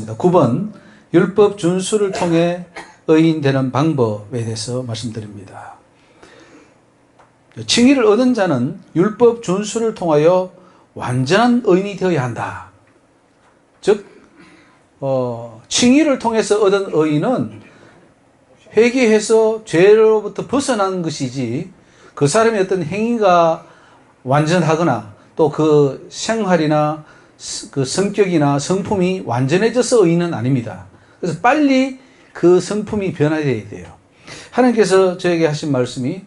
하겠습니다. 9번 율법 준수를 통해 의인 되는 방법에 대해서 말씀드립니다. 칭의를 얻은 자는 율법 준수를 통하여 완전한 의인이 되어야 한다. 즉 칭의를 통해서 얻은 의인은 회개해서 죄로부터 벗어나는 것이지 그 사람의 어떤 행위가 완전하거나 또 그 생활이나 그 성격이나 성품이 완전해져서 의인은 아닙니다. 그래서 빨리 그 성품이 변화되어야 돼요. 하나님께서 저에게 하신 말씀이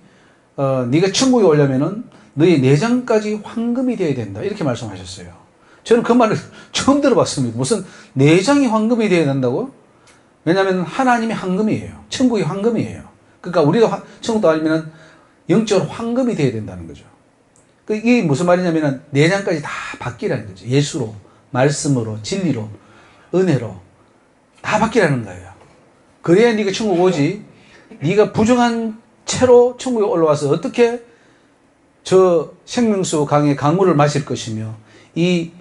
네가 천국에 오려면은 너의 내장까지 황금이 되어야 된다 이렇게 말씀하셨어요. 저는 그 말을 처음 들어봤습니다. 무슨 내장이 황금이 되어야 된다고? 왜냐하면 하나님이 황금이에요. 천국이 황금이에요. 그러니까 우리도 천국도 알면은 영적으로 황금이 되어야 된다는 거죠. 이게 무슨 말이냐면은 내장까지 다 바뀌라는 거죠. 예수로, 말씀으로, 진리로, 은혜로 다 바뀌라는 거예요. 그래야 네가 천국 오지. 네가 부정한 채로 천국에 올라와서 어떻게 저 생명수 강의 강물을 마실 것이며 이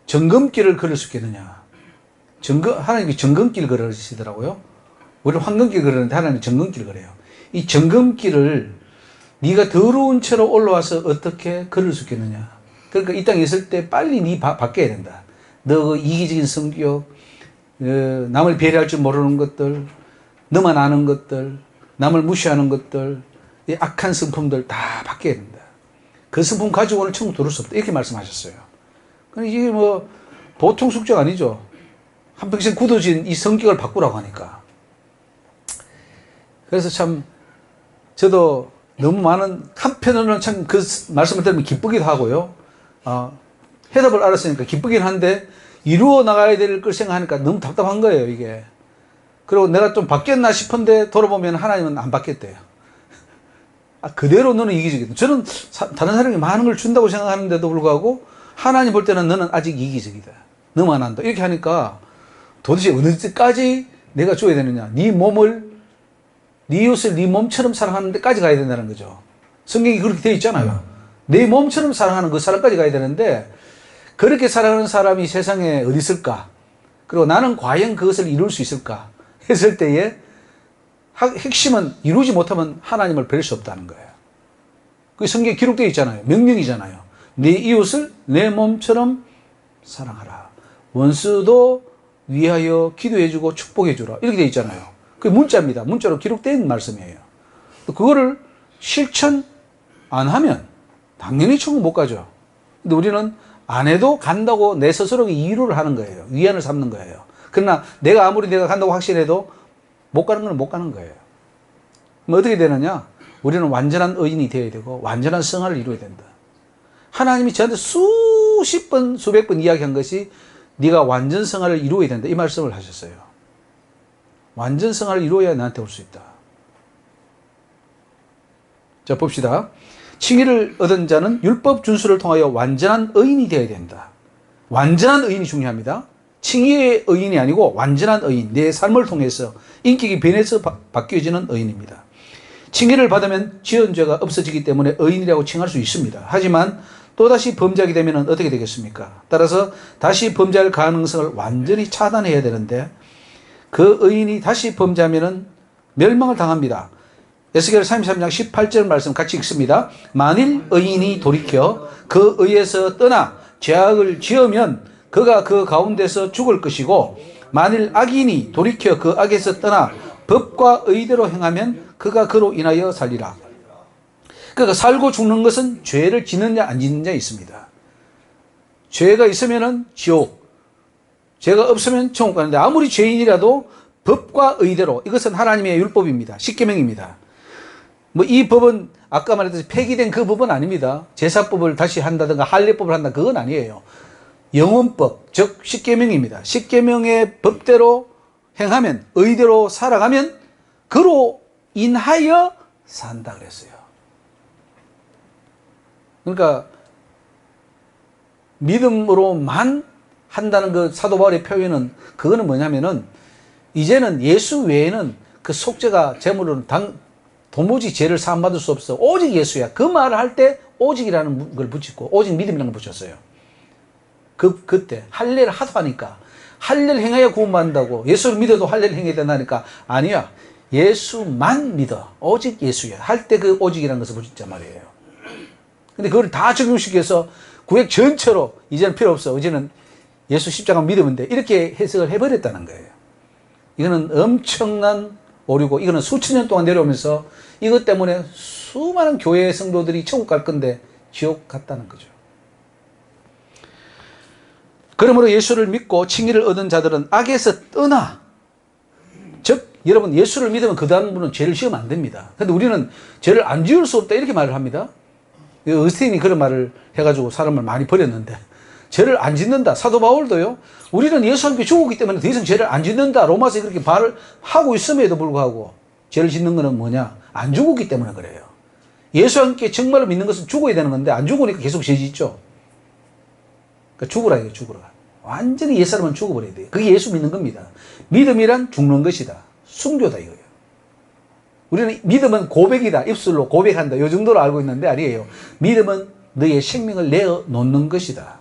정금길을 걸을 수 있겠느냐. 하나님이 정금길 걸으시더라고요. 우리는 황금길 걸었는데 하나님이 정금길 걸어요. 이 정금길을 네가 더러운 채로 올라와서 어떻게 걸을 수 있겠느냐. 그러니까 이 땅에 있을 때 빨리 네 바뀌어야 된다. 너 그 이기적인 성격, 남을 배려할 줄 모르는 것들, 너만 아는 것들, 남을 무시하는 것들, 이 악한 성품들 다 바뀌어야 된다. 그 성품 가지고 오늘 천국 들어올 수 없다. 이렇게 말씀하셨어요. 그러니까 이게 뭐 보통 숙제가 아니죠. 한평생 굳어진 이 성격을 바꾸라고 하니까. 그래서 참 저도 너무 많은 한편으로는 참 그 말씀을 들으면 기쁘기도 하고요. 해답을 알았으니까 기쁘긴 한데 이루어 나가야 될 걸 생각하니까 너무 답답한 거예요, 이게. 그리고 내가 좀 바뀌었나 싶은데 돌아보면 하나님은 안 바뀌었대요. 그대로 너는 이기적이다. 저는 다른 사람이 많은 걸 준다고 생각하는데도 불구하고 하나님 볼 때는 너는 아직 이기적이다. 너만 한다. 이렇게 하니까 도대체 어느 때까지 내가 줘야 되느냐. 네 이웃을 네 몸처럼 사랑하는 데까지 가야 된다는 거죠. 성경이 그렇게 되어 있잖아요. 내 몸처럼 사랑하는 그 사람까지 가야 되는데 그렇게 사랑하는 사람이 세상에 어디 있을까? 그리고 나는 과연 그것을 이룰 수 있을까? 했을 때에 핵심은 이루지 못하면 하나님을 뵐 수 없다는 거예요. 그게 성경에 기록되어 있잖아요. 명령이잖아요. 네 이웃을 내 몸처럼 사랑하라. 원수도 위하여 기도해주고 축복해주라. 이렇게 되어 있잖아요. 그게 문자입니다. 문자로 기록된 말씀이에요. 그거를 실천 안 하면 당연히 천국 못 가죠. 근데 우리는 안 해도 간다고 내 스스로에게 이유를 하는 거예요. 위안을 삼는 거예요. 그러나 내가 간다고 확신해도 못 가는 건 못 가는 거예요. 그럼 어떻게 되느냐? 우리는 완전한 의인이 되어야 되고 완전한 성화를 이루어야 된다. 하나님이 저한테 수십 번, 수백 번 이야기한 것이 네가 완전 성화를 이루어야 된다. 이 말씀을 하셨어요. 완전 성화를 이루어야 나한테 올 수 있다. 자, 봅시다. 칭의를 얻은 자는 율법 준수를 통하여 완전한 의인이 되어야 된다. 완전한 의인이 중요합니다. 칭의의 의인이 아니고 완전한 의인, 내 삶을 통해서 인격이 변해서 바뀌어지는 의인입니다. 칭의를 받으면 지은 죄가 없어지기 때문에 의인이라고 칭할 수 있습니다. 하지만 또다시 범죄하게 되면 어떻게 되겠습니까? 따라서 다시 범죄할 가능성을 완전히 차단해야 되는데 그 의인이 다시 범죄하면 멸망을 당합니다. 에스겔 33장 18절 말씀 같이 읽습니다. 만일 의인이 돌이켜 그 의에서 떠나 죄악을 지으면 그가 그 가운데서 죽을 것이고 만일 악인이 돌이켜 그 악에서 떠나 법과 의대로 행하면 그가 그로 인하여 살리라. 그러니까 살고 죽는 것은 죄를 짓느냐 안 짓느냐 있습니다. 죄가 있으면 지옥, 죄가 없으면 천국 가는데 아무리 죄인이라도 법과 의대로 이것은 하나님의 율법입니다. 십계명입니다. 뭐 이 법은 아까 말했듯이 폐기된 그 법은 아닙니다. 제사법을 다시 한다든가 할례법을 한다 그건 아니에요. 영원법 즉 십계명입니다. 십계명의 법대로 행하면 의대로 살아가면 그로 인하여 산다 그랬어요. 그러니까 믿음으로만 한다는 그 사도 바울의 표현은 그거는 뭐냐면은 이제는 예수 외에는 그 속죄가 제물로는 도무지 죄를 사함받을 수 없어. 오직 예수야. 그 말을 할 때 오직이라는 걸 붙이고 오직 믿음이라는 걸 붙였어요. 그때 할례를 하도 하니까 할례를 행해야 구원받는다고. 예수를 믿어도 할례를 행해야 된다니까. 아니야. 예수만 믿어. 오직 예수야. 할 때 그 오직이라는 것을 보셨단 말이에요. 근데 그걸 다 적용시켜서 구약 전체로 이제는 필요 없어. 이제는 예수 십자가 믿으면 돼. 이렇게 해석을 해버렸다는 거예요. 이거는 엄청난 오류고, 이거는 수천 년 동안 내려오면서 이것 때문에 수많은 교회 성도들이 천국 갈 건데 지옥 갔다는 거죠. 그러므로 예수를 믿고 칭의를 얻은 자들은 악에서 떠나, 즉 여러분 예수를 믿으면 그 다음 분은 죄를 지으면 안 됩니다. 근데 우리는 죄를 안 지을 수 없다 이렇게 말을 합니다. 어스틴이 그런 말을 해가지고 사람을 많이 버렸는데, 죄를 안 짓는다. 사도 바울도요, 우리는 예수와 함께 죽었기 때문에 더 이상 죄를 안 짓는다. 로마서에 그렇게 말을 하고 있음에도 불구하고 죄를 짓는 거는 뭐냐? 안 죽었기 때문에 그래요. 예수와 함께 정말로 믿는 것은 죽어야 되는 건데 안 죽으니까 계속 죄 짓죠. 그러니까 죽으라 이거예요. 죽으라. 완전히 옛사람은 죽어버려야 돼요. 그게 예수 믿는 겁니다. 믿음이란 죽는 것이다. 순교다 이거예요. 우리는 믿음은 고백이다. 입술로 고백한다. 이 정도로 알고 있는데 아니에요. 믿음은 너의 생명을 내어 놓는 것이다.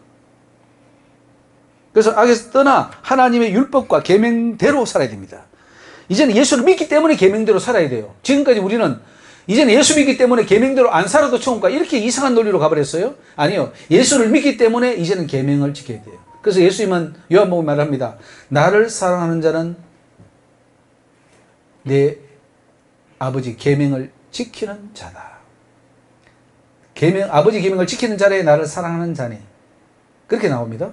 그래서 악에서 떠나 하나님의 율법과 계명대로 살아야 됩니다. 이제는 예수를 믿기 때문에 계명대로 살아야 돼요. 지금까지 우리는 이제는 예수 믿기 때문에 계명대로 안 살아도 천국 가, 이렇게 이상한 논리로 가버렸어요. 아니요. 예수를 믿기 때문에 이제는 계명을 지켜야 돼요. 그래서 예수님은 요한복음에 말합니다. 나를 사랑하는 자는 내 아버지 계명을 지키는 자다. 아버지 계명을 지키는 자래 나를 사랑하는 자니. 그렇게 나옵니다.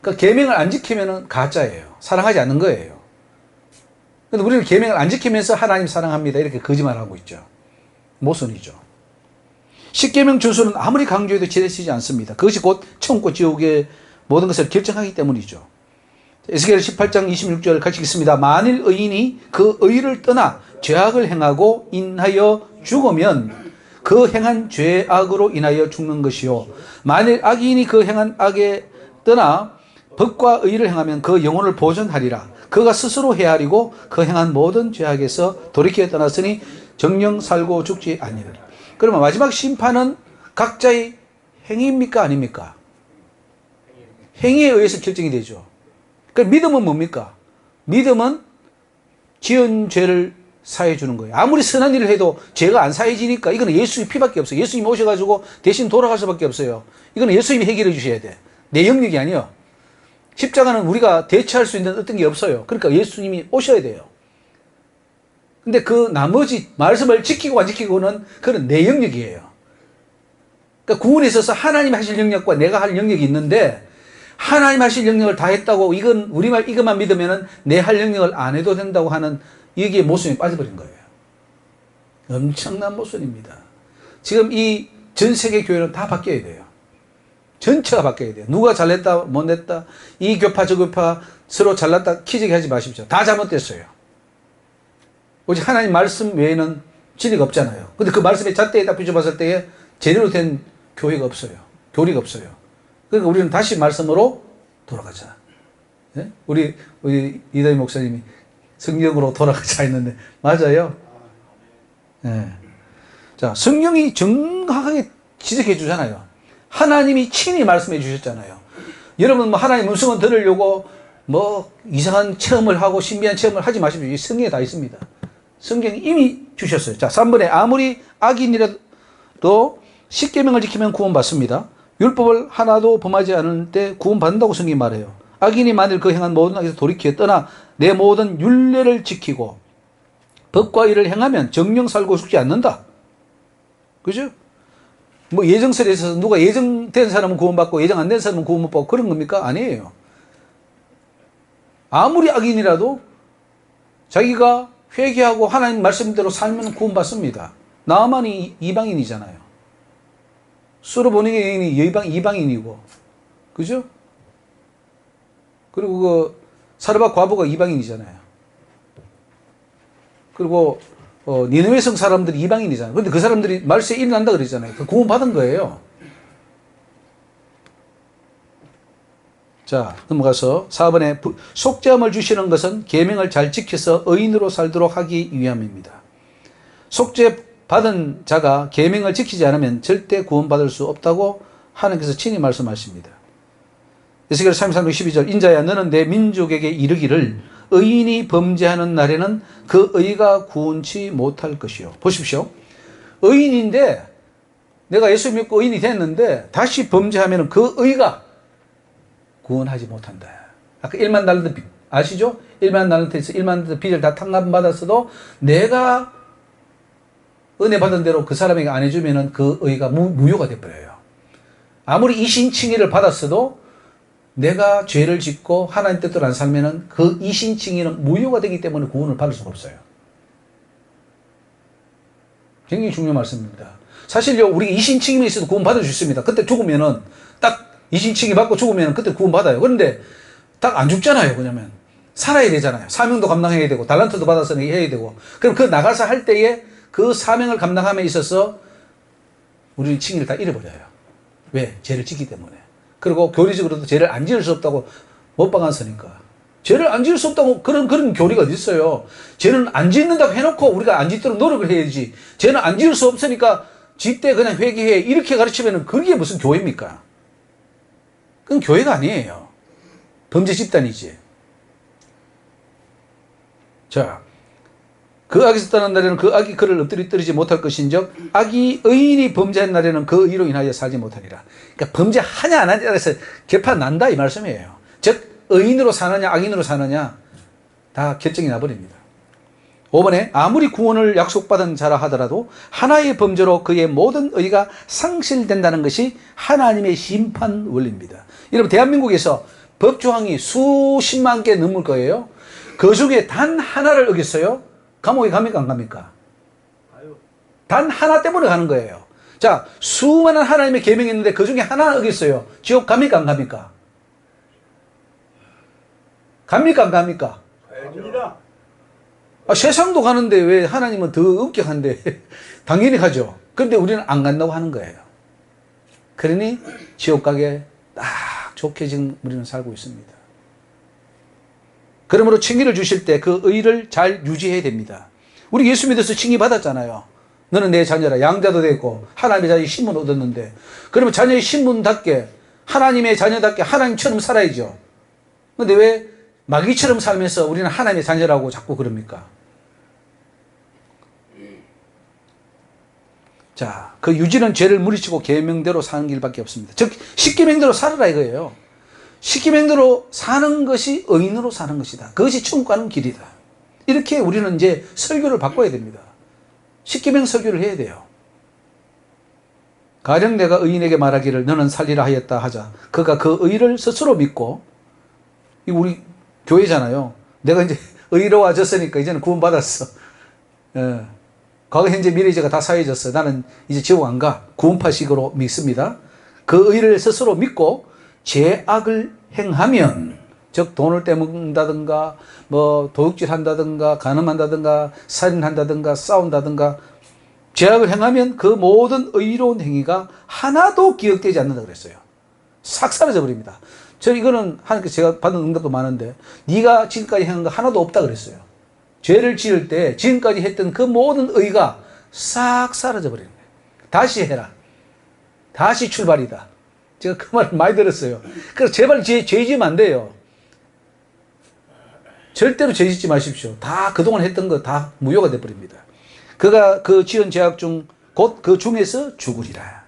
그러니까 계명을 안 지키면은 가짜예요. 사랑하지 않는 거예요. 근데 우리는 계명을 안 지키면서 하나님 사랑합니다 이렇게 거짓말하고 있죠. 모순이죠. 십계명 준수는 아무리 강조해도 지레시지 않습니다. 그것이 곧 천국과 지옥의 모든 것을 결정하기 때문이죠. 에스겔 18장 26절 같이 읽습니다. 만일 의인이 그 의를 떠나 죄악을 행하고 인하여 죽으면 그 행한 죄악으로 인하여 죽는 것이요, 만일 악인이 그 행한 악에 떠나 법과 의를 행하면 그 영혼을 보존하리라. 그가 스스로 헤아리고 그 행한 모든 죄악에서 돌이켜 떠났으니 정령 살고 죽지 아니하리라. 그러면 마지막 심판은 각자의 행위입니까 아닙니까? 행위에 의해서 결정이 되죠. 그럼 믿음은 뭡니까? 믿음은 지은 죄를 사해 주는 거예요. 아무리 선한 일을 해도 죄가 안 사해지니까 이거는 예수의 피밖에 없어요. 예수님이 오셔가지고 대신 돌아갈 수밖에 없어요. 이거는 예수님이 해결해 주셔야 돼. 내 영역이 아니요. 십자가는 우리가 대체할 수 있는 어떤 게 없어요. 그러니까 예수님이 오셔야 돼요. 근데 그 나머지 말씀을 지키고 안 지키고는 그건 내 영역이에요. 그러니까 구원에 있어서 하나님이 하실 영역과 내가 할 영역이 있는데, 하나님 하실 영역을 다 했다고 이건 우리말 이것만 믿으면은 내 할 영역을 안 해도 된다고 하는 여기에 모순이 빠져버린 거예요. 엄청난 모순입니다. 지금 이 전 세계 교회는 다 바뀌어야 돼요. 전체가 바뀌어야 돼요. 누가 잘냈다 못냈다, 이 교파 저 교파 서로 잘났다 키재기 하지 마십시오. 다 잘못됐어요. 오직 하나님 말씀 외에는 진리가 없잖아요. 근데 그 말씀의 잣대에 딱 비춰봤을 때에 제대로 된 교회가 없어요. 교리가 없어요. 그러니까 우리는 다시 말씀으로 돌아가자. 네? 우리 이다희 목사님이 성경으로 돌아가자 했는데 맞아요. 네. 자, 성경이 정확하게 지적해 주잖아요. 하나님이 친히 말씀해 주셨잖아요. 여러분 뭐 하나님 음성을 들으려고 뭐 이상한 체험을 하고 신비한 체험을 하지 마십시오. 이 성경에 다 있습니다. 성경이 이미 주셨어요. 자, 3번에 아무리 악인이라도 십계명을 지키면 구원받습니다. 율법을 하나도 범하지 않을 때 구원받는다고 성경이 말해요. 악인이 만일 그 행한 모든 악에서 돌이켜 떠나 내 모든 율례를 지키고 법과 의를 행하면 정령 살고 죽지 않는다. 그죠? 뭐 예정설에 있어서 누가 예정된 사람은 구원받고 예정 안 된 사람은 구원 못 받고 그런 겁니까? 아니에요. 아무리 악인이라도 자기가 회개하고 하나님 말씀대로 살면 구원받습니다. 나아만이 이방인이잖아요. 수르보니게 여인이 이방인이고, 그죠? 그리고 그 사르밧 과부가 이방인이잖아요. 그리고 니느웨 성 사람들이 이방인이잖아요. 그런데 그 사람들이 말세에 일어난다 그러잖아요. 그 구원받은 거예요. 자, 넘어가서 4번에 속죄함을 주시는 것은 계명을 잘 지켜서 의인으로 살도록 하기 위함입니다. 속죄 받은 자가 계명을 지키지 않으면 절대 구원받을 수 없다고 하나님께서 친히 말씀하십니다. 에스겔 33장 12절 인자야 너는 내 민족에게 이르기를 의인이 범죄하는 날에는 그 의가 구원치 못할 것이요. 보십시오. 의인인데 내가 예수 믿고 의인이 됐는데 다시 범죄하면 그 의가 구원하지 못한다. 아까 1만 달란트 아시죠? 1만 달란트에서 1만 달란트 빚을 다 탕감받았어도 내가 은혜 받은 대로 그 사람에게 안 해주면 그 의가 무효가 돼버려요. 아무리 이신칭의를 받았어도 내가 죄를 짓고 하나님 뜻대로 안 살면 그 이신칭의는 무효가 되기 때문에 구원을 받을 수가 없어요. 굉장히 중요한 말씀입니다. 사실요, 우리 이신칭의만 있어도 구원 받을 수 있습니다. 그때 죽으면은 딱 이신칭의 받고 죽으면 그때 구원 받아요. 그런데 딱 안 죽잖아요. 왜냐면 살아야 되잖아요. 사명도 감당해야 되고 달란트도 받아서 해야 되고 그럼 그 나가서 할 때에 그 사명을 감당함에 있어서 우리는 칭의를 다 잃어버려요. 왜? 죄를 짓기 때문에. 그리고 교리적으로도 죄를 안 지을 수 없다고 못 박았으니까. 죄를 안 지을 수 없다고 그런 교리가 어디 있어요. 죄는 안 짓는다고 해놓고 우리가 안 짓도록 노력을 해야지. 죄는 안 지을 수 없으니까 짓때 그냥 회개해. 이렇게 가르치면 그게 무슨 교회입니까? 그건 교회가 아니에요. 범죄 집단이지. 자, 그 악에서 떠난 날에는 그 악이 그를 엎드리지 못할 것인즉 악이 의인이 범죄한 날에는 그 의로 인하여 살지 못하리라. 그러니까 범죄하냐 안 하냐에 따라서 개판 난다 이 말씀이에요. 즉 의인으로 사느냐 악인으로 사느냐 다 결정이 나버립니다. 5번에 아무리 구원을 약속받은 자라 하더라도 하나의 범죄로 그의 모든 의가 상실된다는 것이 하나님의 심판 원리입니다. 여러분 대한민국에서 법조항이 수십만 개 넘을 거예요. 그 중에 단 하나를 어겼어요. 감옥에 갑니까 안 갑니까? 단 하나 때문에 가는 거예요. 자, 수많은 하나님의 계명이 있는데 그 중에 하나를 어겼어요. 지옥 갑니까 안 갑니까? 갑니까 안 갑니까? 갑니다. 세상도 가는데 왜 하나님은 더 엄격한데 당연히 가죠. 그런데 우리는 안 간다고 하는 거예요. 그러니 지옥 가게 딱 좋게 지금 우리는 살고 있습니다. 그러므로 칭의를 주실 때 그 의를 잘 유지해야 됩니다. 우리 예수 믿어서 칭의 받았잖아요. 너는 내 자녀라. 양자도 됐고 하나님의 자녀의 신분 얻었는데 그러면 자녀의 신분답게 하나님의 자녀답게 하나님처럼 살아야죠. 그런데 왜 마귀처럼 살면서 우리는 하나님의 자녀라고 자꾸 그럽니까? 자, 그 유지는 죄를 물리치고 계명대로 사는 길밖에 없습니다. 즉 십계명대로 살아라 이거예요. 십계명대로 사는 것이 의인으로 사는 것이다. 그것이 천국 가는 길이다. 이렇게 우리는 이제 설교를 바꿔야 됩니다. 십계명 설교를 해야 돼요. 가령 내가 의인에게 말하기를 너는 살리라 하였다 하자. 그가 그 의를 스스로 믿고 이 우리 교회잖아요. 내가 이제 의로워졌으니까 이제는 구원받았어. 과거 현재 미래제가 다 사해졌어. 나는 이제 지옥 안 가. 구원파식으로 믿습니다. 그 의를 스스로 믿고 죄악을 행하면 즉 돈을 떼먹는다든가 뭐 도둑질 한다든가 간음한다든가 살인한다든가 싸운다든가 죄악을 행하면 그 모든 의로운 행위가 하나도 기억되지 않는다 그랬어요. 싹 사라져 버립니다. 저 이거는 하나님께 제가 받은 응답도 많은데 네가 지금까지 행한 거 하나도 없다 그랬어요. 죄를 지을 때 지금까지 했던 그 모든 의가 싹 사라져 버리는 거예요. 다시 해라. 다시 출발이다. 제가 그 말을 많이 들었어요. 그래서 제발 죄 지으면 안 돼요. 절대로 죄 짓지 마십시오. 다 그동안 했던 거 다 무효가 돼버립니다. 그가 그 지은 죄악 중 곧 그 중에서 죽으리라.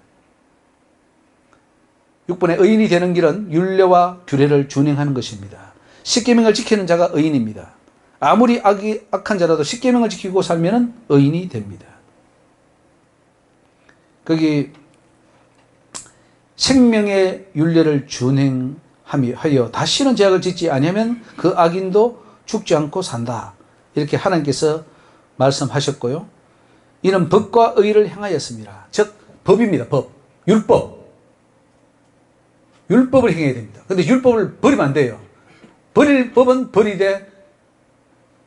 6번에 의인이 되는 길은 율례와 규례를 준행하는 것입니다. 십계명을 지키는 자가 의인입니다. 아무리 악한 자라도 십계명을 지키고 살면 의인이 됩니다. 거기 생명의 율례를 준행하여 다시는 죄악을 짓지 아니하면 그 악인도 죽지 않고 산다. 이렇게 하나님께서 말씀하셨고요. 이는 법과 의를 행하였습니다. 즉 법입니다. 법. 율법. 율법을 행해야 됩니다. 근데 율법을 버리면 안 돼요. 버릴 법은 버리되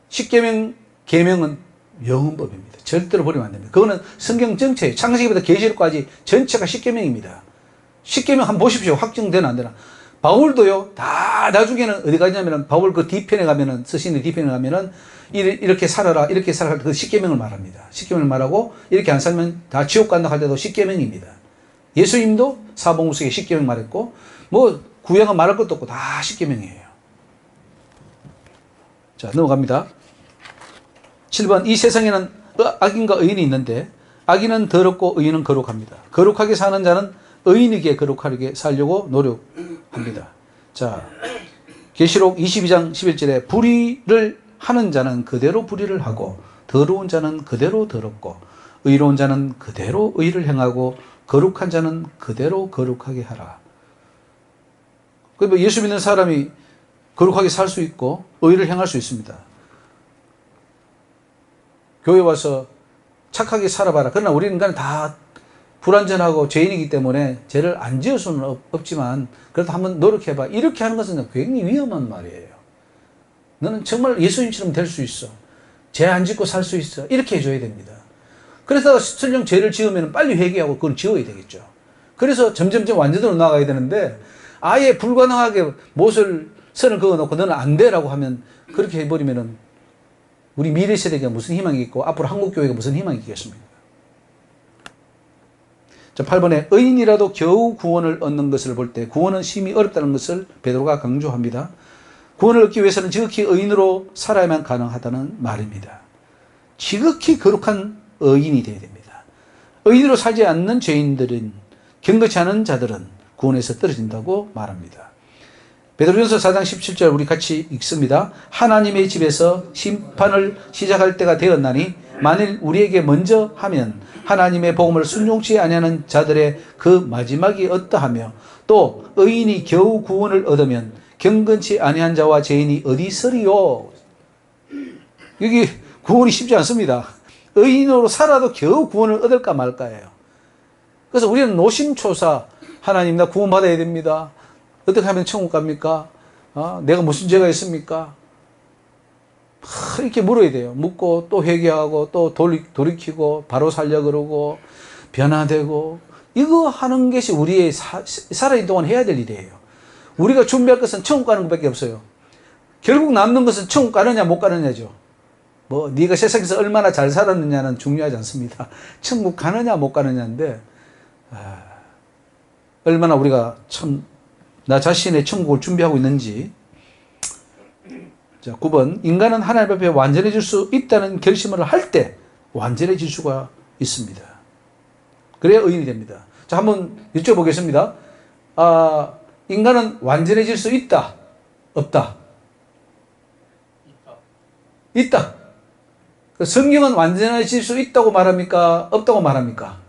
십계명, 계명은 영원법입니다. 절대로 버리면 안 됩니다. 그거는 성경 전체예요. 창세기부터 계시록까지 전체가 십계명입니다. 십계명 한번 보십시오. 확정되나 안 되나. 바울도요, 다 나중에는 어디 가냐면은 바울 그 뒤편에 가면은, 서신의 뒤편에 가면은 이렇게 살아라, 이렇게 살아라. 그 십계명을 말합니다. 십계명을 말하고 이렇게 안 살면 다 지옥 간다 할 때도 십계명입니다. 예수님도 사복음서에 십계명 말했고, 뭐 구약은 말할 것도 없고 다 십계명이에요. 자, 넘어갑니다. 7번, 이 세상에는 악인과 의인이 있는데 악인은 더럽고 의인은 거룩합니다. 거룩하게 사는 자는 의인에게 거룩하게 살려고 노력합니다. 자, 계시록 22장 11절에 불의를 하는 자는 그대로 불의를 하고 더러운 자는 그대로 더럽고 의로운 자는 그대로 의를 행하고 거룩한 자는 그대로 거룩하게 하라. 그러니까 예수 믿는 사람이 거룩하게 살 수 있고 의를 행할 수 있습니다. 교회 와서 착하게 살아봐라. 그러나 우리 인간은 다 불완전하고 죄인이기 때문에 죄를 안 지을 수는 없지만 그래도 한번 노력해봐. 이렇게 하는 것은 굉장히 위험한 말이에요. 너는 정말 예수님처럼 될 수 있어. 죄 안 짓고 살 수 있어. 이렇게 해줘야 됩니다. 그래서 설령 죄를 지으면 빨리 회개하고 그걸 지워야 되겠죠. 그래서 점점점 완전으로 나가야 되는데 아예 불가능하게 못을 선을 그어놓고 너는 안 돼라고 하면 그렇게 해버리면은 우리 미래 세대가 무슨 희망이 있고 앞으로 한국교회가 무슨 희망이 있겠습니까? 자, 8번에 의인이라도 겨우 구원을 얻는 것을 볼 때 구원은 심히 어렵다는 것을 베드로가 강조합니다. 구원을 얻기 위해서는 지극히 의인으로 살아야만 가능하다는 말입니다. 지극히 거룩한 의인이 되어야 됩니다. 의인으로 살지 않는 죄인들은 경건치 않은 자들은 구원에서 떨어진다고 말합니다. 베드로전서 4장 17절 우리 같이 읽습니다. 하나님의 집에서 심판을 시작할 때가 되었나니 만일 우리에게 먼저 하면 하나님의 복음을 순종치 아니하는 자들의 그 마지막이 어떠하며 또 의인이 겨우 구원을 얻으면 경건치 아니한 자와 죄인이 어디 있으리요. 여기 구원이 쉽지 않습니다. 의인으로 살아도 겨우 구원을 얻을까 말까예요. 그래서 우리는 노심초사 하나님 나 구원받아야 됩니다. 어떻게 하면 천국 갑니까? 내가 무슨 죄가 있습니까? 이렇게 물어야 돼요. 묻고 또 회개하고 또 돌이키고 바로 살려 그러고 변화되고 이거 하는 것이 우리의 살아있는 동안 해야 될 일이에요. 우리가 준비할 것은 천국 가는 것밖에 없어요. 결국 남는 것은 천국 가느냐 못 가느냐죠. 뭐 네가 세상에서 얼마나 잘 살았느냐는 중요하지 않습니다. 천국 가느냐 못 가느냐인데 얼마나 우리가 참 나 자신의 천국을 준비하고 있는지. 자, 9번 인간은 하나님 앞에 완전해질 수 있다는 결심을 할 때 완전해질 수가 있습니다. 그래야 의인이 됩니다. 자, 한번 여쭤보겠습니다. 인간은 완전해질 수 있다? 없다? 있다. 성경은 완전해질 수 있다고 말합니까? 없다고 말합니까?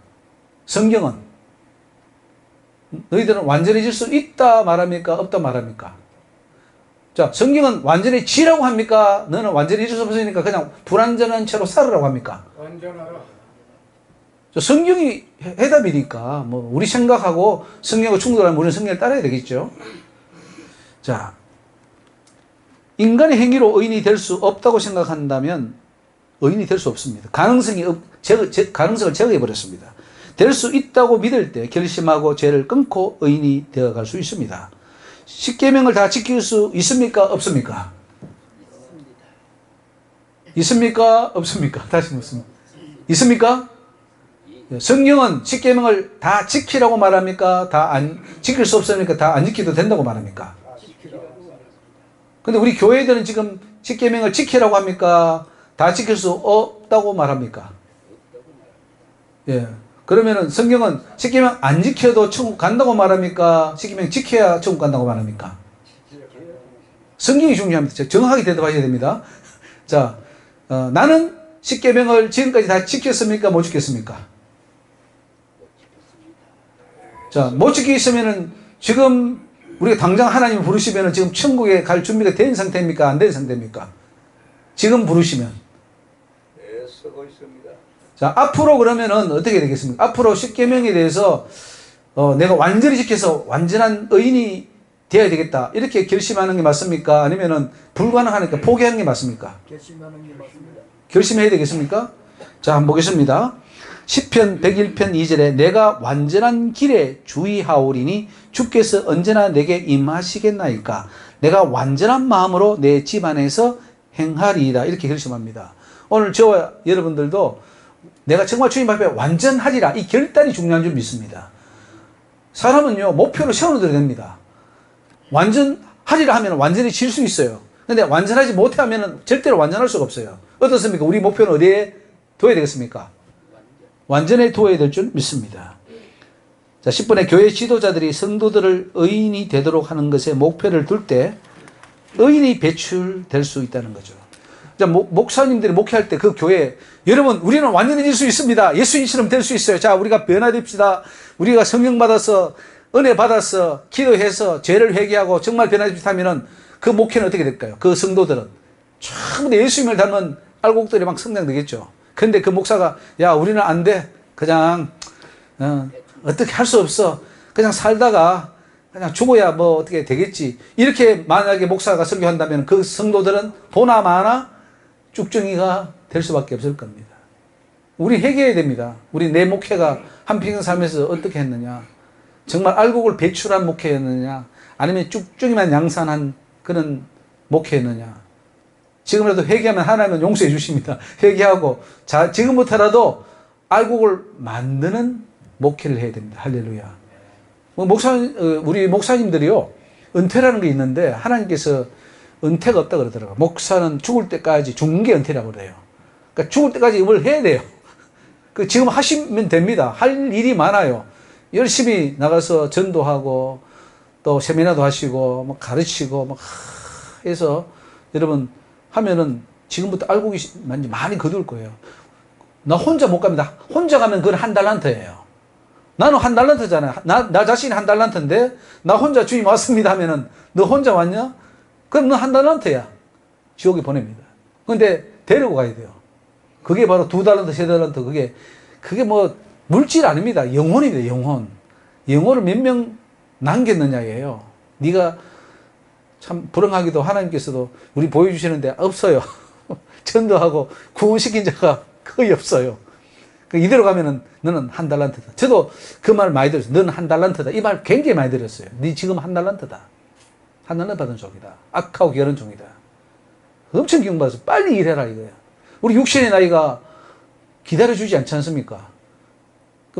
성경은 너희들은 완전해질 수 있다 말합니까? 없다 말합니까? 자, 성경은 완전해지라고 합니까? 너는 완전해질 수 없으니까 그냥 불완전한 채로 살으라고 합니까? 완전하라. 성경이 해답이니까 뭐 우리 생각하고 성경하고 충돌하면 우리는 성경을 따라야 되겠죠. 자, 인간의 행위로 의인이 될 수 없다고 생각한다면 의인이 될 수 없습니다. 가능성을 제거해 버렸습니다. 될 수 있다고 믿을 때 결심하고 죄를 끊고 의인이 되어갈 수 있습니다. 십계명을 다 지킬 수 있습니까? 없습니까? 있습니까? 없습니까? 다시 묻습니다. 있습니까? 성경은 십계명을 다 지키라고 말합니까? 다 안 지킬 수 없습니까? 다 안 지켜도 된다고 말합니까? 근데 우리 교회들은 지금 십계명을 지키라고 합니까? 다 지킬 수 없다고 말합니까? 예. 그러면은 성경은 십계명 안 지켜도 천국 간다고 말합니까? 십계명 지켜야 천국 간다고 말합니까? 성경이 중요합니다. 정확하게 대답하셔야 됩니다. 자, 나는 십계명을 지금까지 다 지켰습니까? 못 지켰습니까? 자, 못 지키시면은 지금 우리가 당장 하나님을 부르시면은 지금 천국에 갈 준비가 된 상태입니까? 안 된 상태입니까? 지금 부르시면. 쓰고 있습니다. 자, 앞으로 그러면은 어떻게 되겠습니까? 앞으로 십계명에 대해서 내가 완전히 지켜서 완전한 의인이 되어야 되겠다. 이렇게 결심하는 게 맞습니까? 아니면은 불가능하니까 포기하는 게 맞습니까? 결심하는 게 맞습니다. 결심해야 되겠습니까? 자, 한번 보겠습니다. 시편 101편 2절에 내가 완전한 길에 주의하오리니 주께서 언제나 내게 임하시겠나이까. 내가 완전한 마음으로 내 집 안에서 행하리이다. 이렇게 결심합니다. 오늘 저와 여러분들도 내가 정말 주님 앞에 완전하리라. 이 결단이 중요한 줄 믿습니다. 사람은요, 목표를 세워놓어야 됩니다. 완전하리라 하면 완전히 질 수 있어요. 근데 완전하지 못해 하면 절대로 완전할 수가 없어요. 어떻습니까? 우리 목표는 어디에 둬야 되겠습니까? 완전에 두어야 될 줄 믿습니다. 자, 10번에 교회 지도자들이 성도들을 의인이 되도록 하는 것에 목표를 둘 때 의인이 배출될 수 있다는 거죠. 자, 목사님들이 목회할 때 그 교회, 여러분, 우리는 완전해질 수 있습니다. 예수님처럼 될 수 있어요. 자, 우리가 변화됩시다. 우리가 성령 받아서, 은혜 받아서, 기도해서, 죄를 회개하고 정말 변화됩시다 하면은 그 목회는 어떻게 될까요? 그 성도들은 전부 예수님을 닮은 알곡들이 막 성장되겠죠. 근데 그 목사가, 야, 우리는 안 돼. 그냥, 어떻게 할 수 없어. 그냥 살다가 그냥 죽어야 뭐 어떻게 되겠지. 이렇게 만약에 목사가 설교한다면 그 성도들은 보나 마나 쭉정이가 될 수밖에 없을 겁니다. 우리 회개해야 됩니다. 우리 내 목회가 한평생 살면서 어떻게 했느냐. 정말 알곡을 배출한 목회였느냐. 아니면 쭉정이만 양산한 그런 목회였느냐. 지금이라도 회개하면 하나님은 용서해 주십니다. 회개하고 자, 지금부터라도 알곡을 만드는 목회를 해야 됩니다. 할렐루야. 우리 목사님들이요, 은퇴라는 게 있는데, 하나님께서 은퇴가 없다 그러더라고요. 목사는 죽을 때까지, 죽는 게 은퇴라고 그래요. 그러니까 죽을 때까지 뭘 해야 돼요. 지금 하시면 됩니다. 할 일이 많아요. 열심히 나가서 전도하고, 또 세미나도 하시고, 뭐 가르치고, 막 해서, 여러분, 하면은 지금부터 알곡이 많이 거둘 거예요. 나 혼자 못 갑니다. 혼자 가면 그건 한 달란트예요. 나는 한 달란트잖아요. 나 자신이 한 달란트인데, 나 혼자 주님 왔습니다 하면은, 너 혼자 왔냐? 그럼 너 한 달란트야. 지옥에 보냅니다. 근데 데리고 가야 돼요. 그게 바로 2달란트, 3달란트, 그게 뭐, 물질 아닙니다. 영혼입니다, 영혼. 영혼을 몇 명 남겼느냐예요. 네가 참 불행하기도 하나님께서도 우리 보여주시는데 없어요. 전도하고 구원시킨 자가 거의 없어요. 이대로 가면은 너는 한 달란트다. 저도 그 말 많이 들었어요. 너는 한 달란트다. 이 말 굉장히 많이 들었어요. 네 지금 한 달란트다. 한 달란트 받은 종이다. 악하고 게으른 종이다. 엄청 기운받아서 빨리 일해라 이거야. 우리 육신의 나이가 기다려주지 않지 않습니까?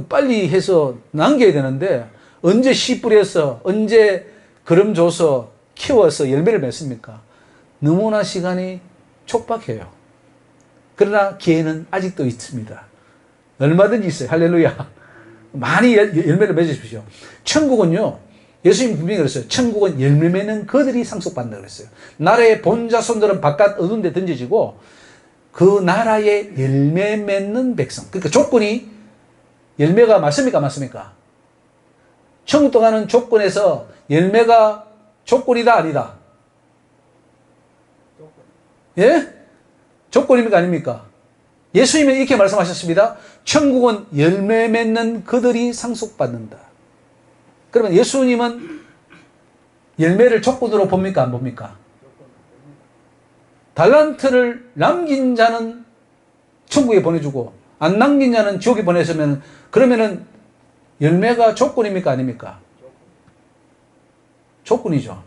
빨리 해서 남겨야 되는데 언제 씨 뿌려서 언제 거름 줘서 키워서 열매를 맺습니까? 너무나 시간이 촉박해요. 그러나 기회는 아직도 있습니다. 얼마든지 있어요. 할렐루야. 많이 열매를 맺으십시오. 천국은요, 예수님 분명히 그랬어요. 천국은 열매 맺는 그들이 상속받는다 그랬어요. 나라의 본자손들은 바깥 어두운 데 던져지고 그 나라의 열매 맺는 백성. 그러니까 조건이 열매가 맞습니까? 맞습니까? 천국 들어가는 조건에서 열매가 조건이다 아니다? 예? 조건입니까? 아닙니까? 예수님은 이렇게 말씀하셨습니다. 천국은 열매 맺는 그들이 상속받는다. 그러면 예수님은 열매를 조건으로 봅니까? 안 봅니까? 달란트를 남긴 자는 천국에 보내주고 안 남긴 자는 지옥에 보내서면 그러면은 열매가 조건입니까? 아닙니까? 조건이죠.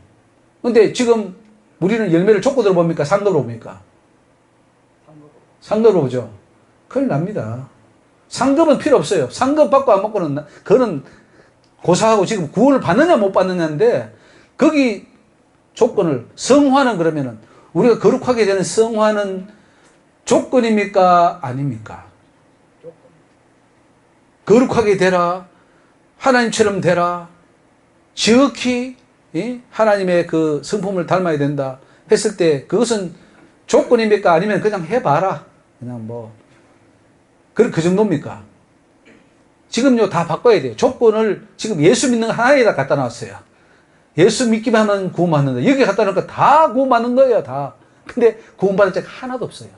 근데 지금 우리는 열매를 조건으로 봅니까? 상급으로 봅니까? 상급으로 보죠. 큰일 납니다. 상급은 필요 없어요. 상급 받고 안 받고는, 그거는 고사하고 지금 구원을 받느냐 못 받느냐인데, 거기 조건을, 성화는 그러면은, 우리가 거룩하게 되는 성화는 조건입니까? 아닙니까? 거룩하게 되라. 하나님처럼 되라. 지극히 하나님의 그 성품을 닮아야 된다 했을 때 그것은 조건입니까? 아니면 그냥 해봐라. 그냥 뭐. 그 정도입니까? 지금요, 다 바꿔야 돼요. 조건을 지금 예수 믿는 거 하나에다 갖다 놨어요. 예수 믿기만 하면 구원받는다. 여기 갖다 놓으니까 다 구원받는 거예요, 다. 근데 구원받을 자가 하나도 없어요.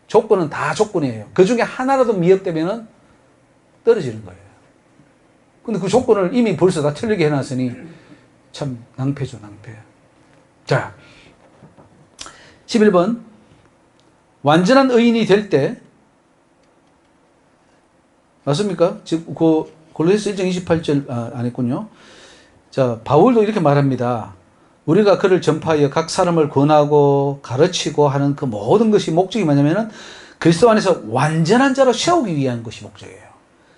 조건은 다 조건이에요. 그 중에 하나라도 미흡되면은 떨어지는 거예요. 근데 그 조건을 이미 벌써 다 틀리게 해놨으니 참 낭패죠, 낭패. 자, 11번. 완전한 의인이 될 때, 맞습니까? 지금 그 골로새서 1장 28절 안 했군요. 자, 바울도 이렇게 말합니다. 우리가 그를 전파하여 각 사람을 권하고 가르치고 하는 그 모든 것이 목적이 뭐냐면은 그리스도 안에서 완전한 자로 세우기 위한 것이 목적이에요.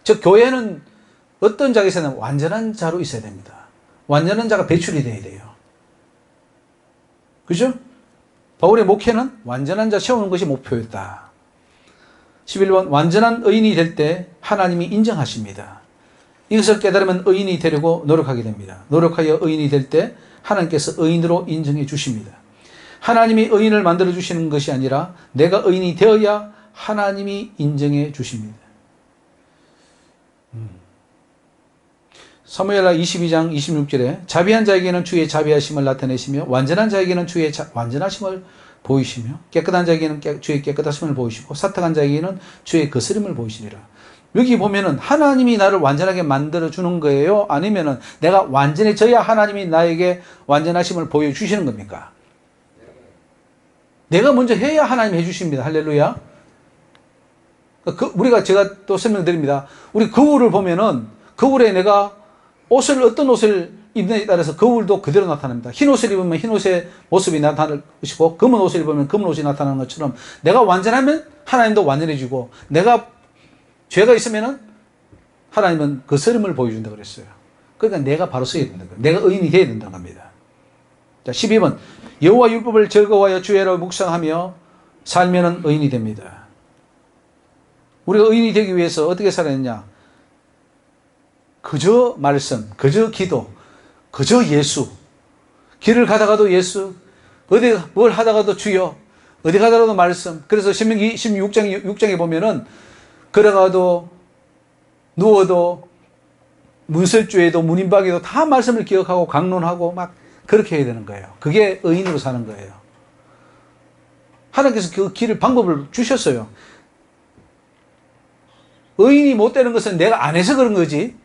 즉 교회는 어떤 자에서는 완전한 자로 있어야 됩니다. 완전한 자가 배출이 돼야 돼요. 그죠? 바울의 목회는 완전한 자 세우는 것이 목표였다. 11번 완전한 의인이 될 때 하나님이 인정하십니다. 이것을 깨달으면 의인이 되려고 노력하게 됩니다. 노력하여 의인이 될 때 하나님께서 의인으로 인정해 주십니다. 하나님이 의인을 만들어 주시는 것이 아니라 내가 의인이 되어야 하나님이 인정해 주십니다. 사무엘하 22장 26절에 자비한 자에게는 주의 자비하심을 나타내시며 완전한 자에게는 주의 완전하심을 보이시며 깨끗한 자에게는 주의 깨끗하심을 보이시고 사탁한 자에게는 주의 거스름을 보이시리라. 여기 보면은 하나님이 나를 완전하게 만들어 주는 거예요? 아니면은 내가 완전해져야 하나님이 나에게 완전하심을 보여주시는 겁니까? 내가 먼저 해야 하나님이 해주십니다. 할렐루야. 우리가 제가 또 설명드립니다. 우리 거울을 보면은 거울에 내가 어떤 옷을 입느냐에 따라서 거울도 그대로 나타납니다. 흰 옷을 입으면 흰 옷의 모습이 나타날 것이고 검은 옷을 입으면 검은 옷이 나타나는 것처럼 내가 완전하면 하나님도 완전해지고 내가 죄가 있으면은 하나님은 거스름을 보여준다고 그랬어요. 그러니까 내가 바로 서야 된다는 거예요. 내가 의인이 되어야 된다는 겁니다. 자, 12번 여호와 율법을 즐거워하여 주의로 묵상하며 살면은 의인이 됩니다. 우리가 의인이 되기 위해서 어떻게 살아야 했냐? 그저 말씀, 그저 기도, 그저 예수. 길을 가다가도 예수, 어디 뭘 하다가도 주여, 어디 가다가도 말씀. 그래서 신명기 16장에 보면은 걸어가도 누워도 문설주에도 문인박에도 다 말씀을 기억하고 강론하고 막 그렇게 해야 되는 거예요. 그게 의인으로 사는 거예요. 하나님께서 그 길을 방법을 주셨어요. 의인이 못 되는 것은 내가 안 해서 그런 거지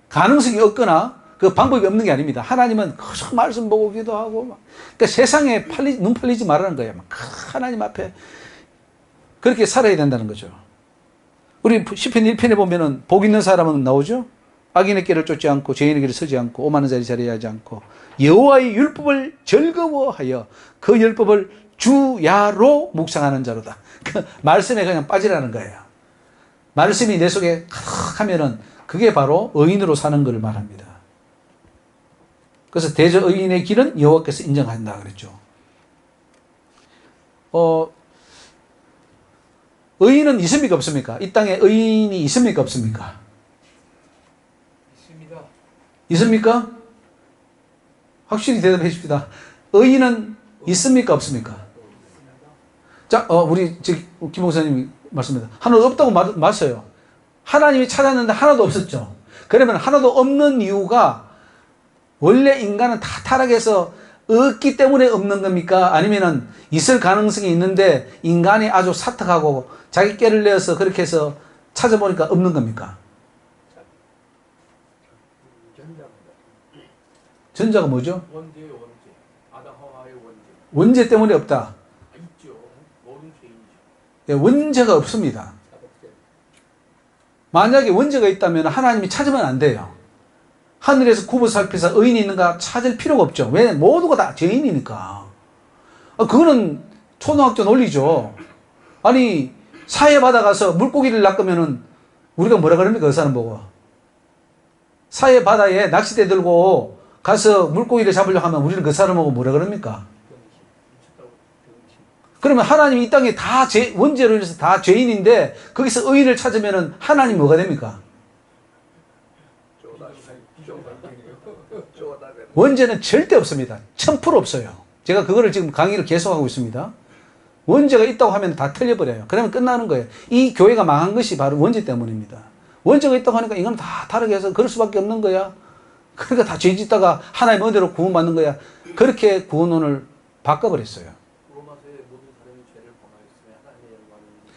가능성이 없거나 그 방법이 없는 게 아닙니다. 하나님은 계속 말씀 보고 기도하고 막. 그러니까 세상에 눈 팔리지 말라는 거예요. 막 하나님 앞에 그렇게 살아야 된다는 거죠. 우리 시편 1편에 보면은 복 있는 사람은 나오죠. 악인의 길을 쫓지 않고 죄인의 길을 서지 않고 오만한 자리 자리하지 않고 여호와의 율법을 즐거워하여 그 율법을 주야로 묵상하는 자로다. 그 말씀에 그냥 빠지라는 거예요. 말씀이 내 속에 하면은 그게 바로 의인으로 사는 것을 말합니다. 그래서 대저 의인의 길은 여호와께서 인정한다 그랬죠. 의인은 있습니까 없습니까? 이 땅에 의인이 있습니까 없습니까? 있습니다. 있습니까? 확실히 대답해 주십시다. 의인은 있습니까 없습니까? 자, 우리 김 목사님이 말씀합니다. 하나도 없다고 맞아요. 하나님이 찾았는데 하나도 없었죠. 그러면 하나도 없는 이유가 원래 인간은 다 타락해서 없기 때문에 없는 겁니까? 아니면은 있을 가능성이 있는데 인간이 아주 사특하고 자기 깨를 내어서 그렇게 해서 찾아보니까 없는 겁니까? 전자가 뭐죠? 원죄의 원죄. 아담 하와의 원죄. 원죄 때문에 없다. 있죠. 모든 죄인이죠. 예, 원죄가 없습니다. 만약에 원죄가 있다면 하나님이 찾으면 안 돼요. 하늘에서 굽어 살피사 의인이 있는가 찾을 필요가 없죠. 왜? 모두가 다 죄인이니까. 그거는 초등학교 논리죠. 아니 사해바다 가서 물고기를 낚으면은 우리가 뭐라 그럽니까? 그 사람 보고. 사해바다에 낚싯대 들고 가서 물고기를 잡으려고 하면 우리는 그 사람하고 뭐라 그럽니까? 그러면 하나님이 이 땅에 다 원죄로 인해서 다 죄인인데 거기서 의인을 찾으면은 하나님 뭐가 됩니까? 원죄는 절대 없습니다. 1000% 없어요. 제가 그거를 지금 강의를 계속하고 있습니다. 원죄가 있다고 하면 다 틀려버려요. 그러면 끝나는 거예요. 이 교회가 망한 것이 바로 원죄 때문입니다. 원죄가 있다고 하니까 이건 다 다르게 해서 그럴 수밖에 없는 거야. 그러니까 다 죄 짓다가 하나님의 은혜로 구원받는 거야. 그렇게 구원론을 바꿔버렸어요.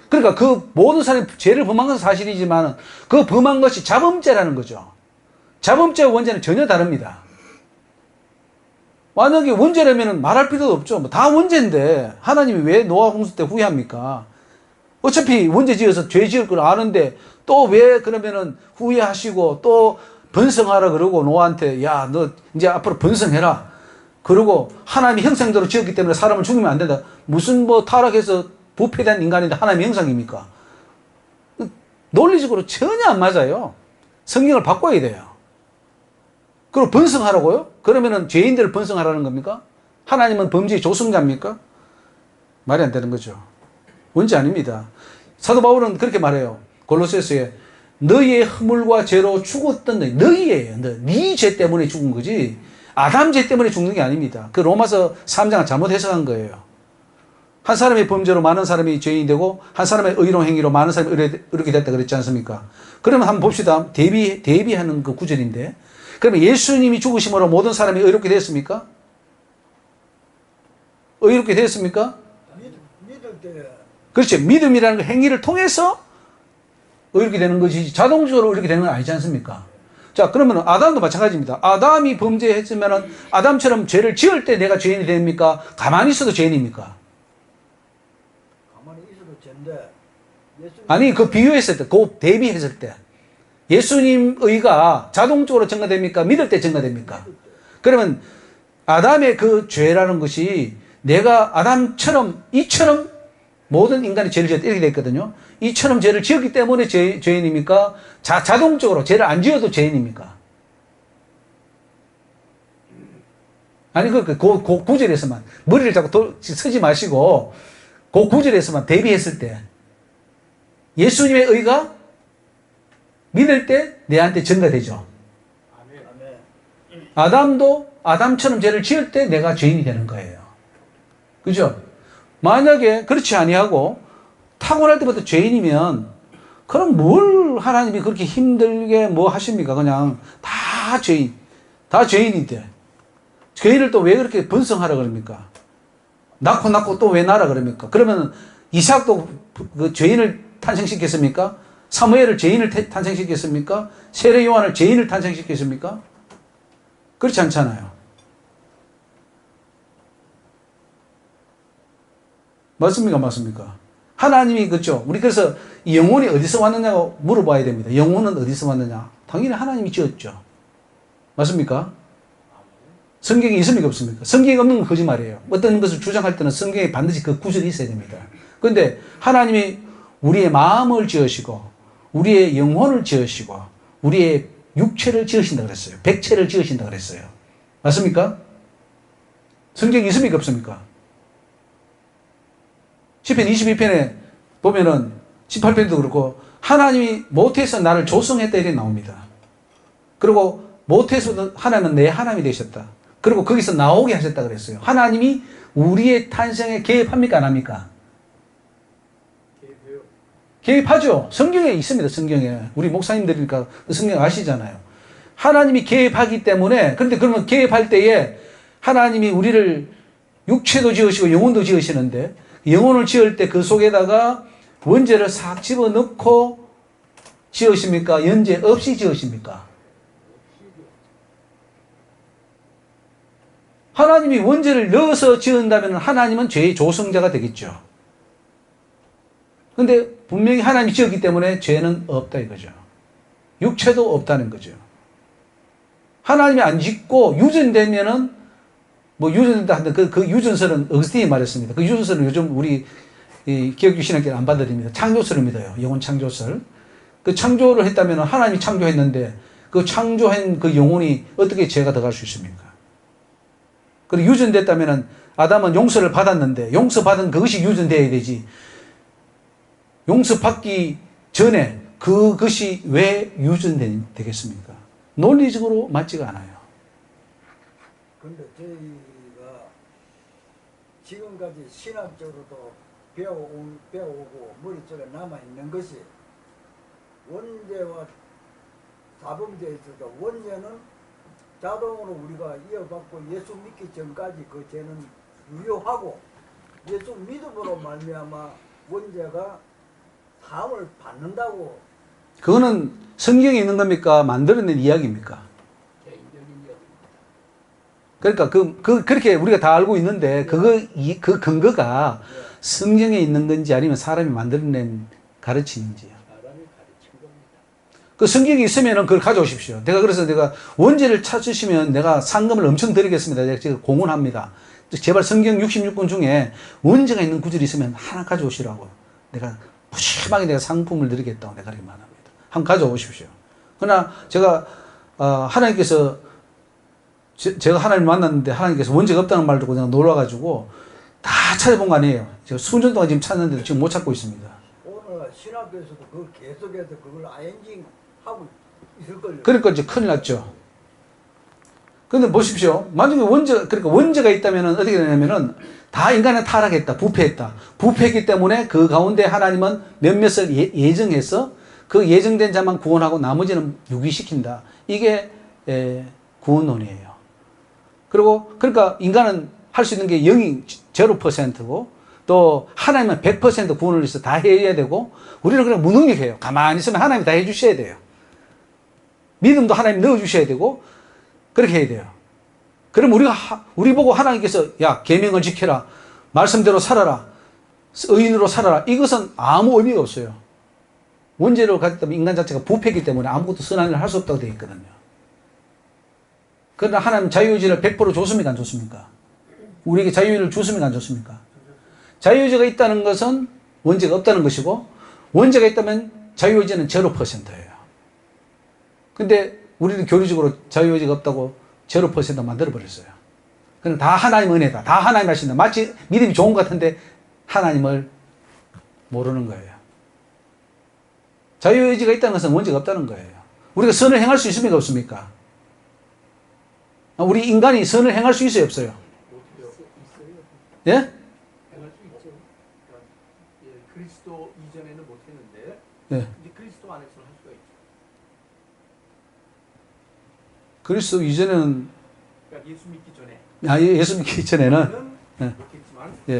그러니까 그 모든 사람이 죄를 범한 것은 사실이지만 그 범한 것이 자범죄라는 거죠. 자범죄와 원죄는 전혀 다릅니다. 만약에 원죄라면 말할 필요도 없죠. 다 원죄인데 하나님이 왜 노아 홍수 때 후회합니까? 어차피 원죄 지어서 죄 지을 걸 아는데 또 왜 그러면은 후회하시고 또 번성하라 그러고 노아한테 야, 너 이제 앞으로 번성해라. 그러고 하나님이 형상대로 지었기 때문에 사람을 죽이면 안 된다. 무슨 뭐 타락해서 부패된 인간인데 하나님의 형상입니까? 논리적으로 전혀 안 맞아요. 성경을 바꿔야 돼요. 그리고 번성하라고요? 그러면은 죄인들을 번성하라는 겁니까? 하나님은 범죄의 조성자입니까? 말이 안 되는 거죠. 원죄 아닙니다. 사도 바울은 그렇게 말해요. 골로새서에 너희의 허물과 죄로 죽었던 너희예요. 네 죄 때문에 죽은 거지 아담 죄 때문에 죽는 게 아닙니다. 그 로마서 3장을 잘못 해석한 거예요. 한 사람의 범죄로 많은 사람이 죄인이 되고 한 사람의 의로운 행위로 많은 사람이 의롭게 됐다 그랬지 않습니까? 그러면 한번 봅시다. 대비하는 그 구절인데 그러면 예수님이 죽으심으로 모든 사람이 의롭게 됐습니까? 의롭게 됐습니까? 믿을 때 그렇죠. 믿음이라는 그 행위를 통해서 의롭게 되는 것이 자동적으로 의롭게 되는 건 아니지 않습니까? 자, 그러면 아담도 마찬가지입니다. 아담이 범죄했으면 아담처럼 죄를 지을 때 내가 죄인이 됩니까? 가만히 있어도 죄인입니까? 가만히 있어도 죄인데 예수님 아니, 그 비유했을 때, 그 대비했을 때 예수님 의가 자동적으로 증가됩니까? 믿을 때 증가됩니까? 그러면 아담의 그 죄라는 것이 내가 아담처럼 이처럼 모든 인간이 죄를 지었다 이렇게 됐거든요. 이처럼 죄를 지었기 때문에 죄인입니까? 자동적으로 죄를 안 지어도 죄인입니까? 아니 그 구절에서만 머리를 자꾸 쓰지 마시고 그 구절에서만 대비했을 때 예수님의 의가 믿을 때 내한테 증가되죠. 아멘. 아멘. 아담도 아담처럼 죄를 지을 때 내가 죄인이 되는 거예요. 그죠? 만약에 그렇지 아니하고 타고날 때부터 죄인이면 그럼 뭘 하나님이 그렇게 힘들게 뭐 하십니까? 그냥 다 죄인인데 죄인을 또 왜 그렇게 번성하라 그럽니까? 낳고 또 왜 낳으라 그럽니까? 그러면 이삭도 그 죄인을 탄생시켰습니까? 사무엘을 죄인을 탄생시켰습니까? 세례 요한을 죄인을 탄생시켰습니까? 그렇지 않잖아요. 맞습니까? 맞습니까? 하나님이 그렇죠. 우리 그래서 영혼이 어디서 왔느냐고 물어봐야 됩니다. 영혼은 어디서 왔느냐? 당연히 하나님이 지었죠. 맞습니까? 성경에 있습니까? 없습니까? 성경에 없는 건 거짓말이에요. 어떤 것을 주장할 때는 성경에 반드시 그 구절이 있어야 됩니다. 그런데 하나님이 우리의 마음을 지으시고 우리의 영혼을 지으시고 우리의 육체를 지으신다 그랬어요. 백체를 지으신다 그랬어요. 맞습니까? 성경에 있습니까? 없습니까? 시편 22편에 보면은 18편도 그렇고 하나님이 모태에서 나를 조성했다 이렇게 나옵니다. 그리고 모태에서도 하나님은 내 하나님이 되셨다. 그리고 거기서 나오게 하셨다 그랬어요. 하나님이 우리의 탄생에 개입합니까? 안 합니까? 개입해요. 개입하죠. 성경에 있습니다. 성경에. 우리 목사님들이니까 성경 아시잖아요. 하나님이 개입하기 때문에 그런데 그러면 개입할 때에 하나님이 우리를 육체도 지으시고 영혼도 지으시는데 영혼을 지을 때 그 속에다가 원죄를 싹 집어넣고 지으십니까? 연죄 없이 지으십니까? 하나님이 원죄를 넣어서 지은다면 하나님은 죄의 조성자가 되겠죠. 그런데 분명히 하나님이 지었기 때문에 죄는 없다 이거죠. 육체도 없다는 거죠. 하나님이 안 짓고 유전되면은 뭐 유전된다 하는데 그 유전설은 어거스틴이 말했습니다. 그 유전설은 요즘 우리 기독교 신학교는 안 받아들입니다. 창조설을 믿어요. 영혼 창조설. 그 창조를 했다면 하나님이 창조했는데 그 창조한 그 영혼이 어떻게 죄가 들어갈 수 있습니까? 그리고 유전됐다면 아담은 용서를 받았는데 용서받은 그것이 유전돼야 되지. 용서받기 전에 그것이 왜 유전되겠습니까? 논리적으로 맞지가 않아요. 근데 저희가 지금까지 신학적으로도 배워오고 머릿속에 남아있는 것이 원죄와 사범죄에 있어서 원죄는 자동으로 우리가 이어받고 예수 믿기 전까지 그 죄는 유효하고 예수 믿음으로 말미암아 원죄가 사함을 받는다고. 그거는 성경에 있는 겁니까? 만들어낸 이야기입니까? 개인적인 이야기입니다. 그러니까 그렇게 우리가 다 알고 있는데 그 근거가 성경에 있는 건지 아니면 사람이 만들어낸 가르침인지요. 사람이 가르친 겁니다. 그 성경이 있으면 그걸 가져오십시오. 그래서 내가 원죄를 찾으시면 내가 상금을 엄청 드리겠습니다. 내가 지금 공언합니다. 제발 성경 66권 중에 원죄가 있는 구절이 있으면 하나 가져오시라고. 내가 푸짐하게 내가 상품을 드리겠다고 내가 그렇게 말합니다. 한번 가져오십시오. 그러나 제가 하나님께서 제가 하나님 만났는데 하나님께서 원죄가 없다는 말 듣고 그냥 놀라가지고 다 찾아본 거 아니에요. 제가 수년 동안 지금 찾는데도 지금 못 찾고 있습니다. 오늘 신학교에서도 그걸 계속해서 그걸 아엔징 하고 있을 걸요. 그러니까 이제 큰일 났죠. 근데 보십시오. 만약에 그러니까 원죄가 있다면은 어떻게 되냐면은 다 인간은 타락했다. 부패했다. 부패했기 때문에 그 가운데 하나님은 몇몇을 예정해서 그 예정된 자만 구원하고 나머지는 유기시킨다. 이게 구원론이에요. 그리고 그러니까 인간은 할 수 있는 게 0%고 또 하나님은 100% 구원을 위해서 다 해야 되고 우리는 그냥 무능력해요. 가만히 있으면 하나님이 다 해주셔야 돼요. 믿음도 하나님 넣어주셔야 되고 그렇게 해야 돼요. 그럼 우리 보고 하나님께서 야 계명을 지켜라. 말씀대로 살아라. 의인으로 살아라. 이것은 아무 의미가 없어요. 원죄를 가졌기 때문에 인간 자체가 부패이기 때문에 아무것도 선한 일을 할 수 없다고 되어 있거든요. 그러나 하나님 자유의지를 100% 줬습니까? 안 줬습니까? 우리에게 자유의지를 줬습니까? 안 줬습니까? 자유의지가 있다는 것은 원죄가 없다는 것이고 원죄가 있다면 자유의지는 0%예요. 근데 우리는 교리적으로 자유의지가 없다고 0% 만들어버렸어요. 그럼 다 하나님 은혜다. 다 하나님 하신다. 마치 믿음이 좋은 것 같은데 하나님을 모르는 거예요. 자유의지가 있다는 것은 원죄가 없다는 거예요. 우리가 선을 행할 수 있습니까? 없습니까? 우리 인간이 선을 행할 수 있어요? 없어요? 예? 행할 수 있죠. 그러니까 그리스도 이전에는 못했는데 예. 이제 그리스도 안에서는 할 수가 있죠. 그리스도 이전에는 그러니까 예수 믿기 전에 예수 믿기 전에는 예. 못했지만 예.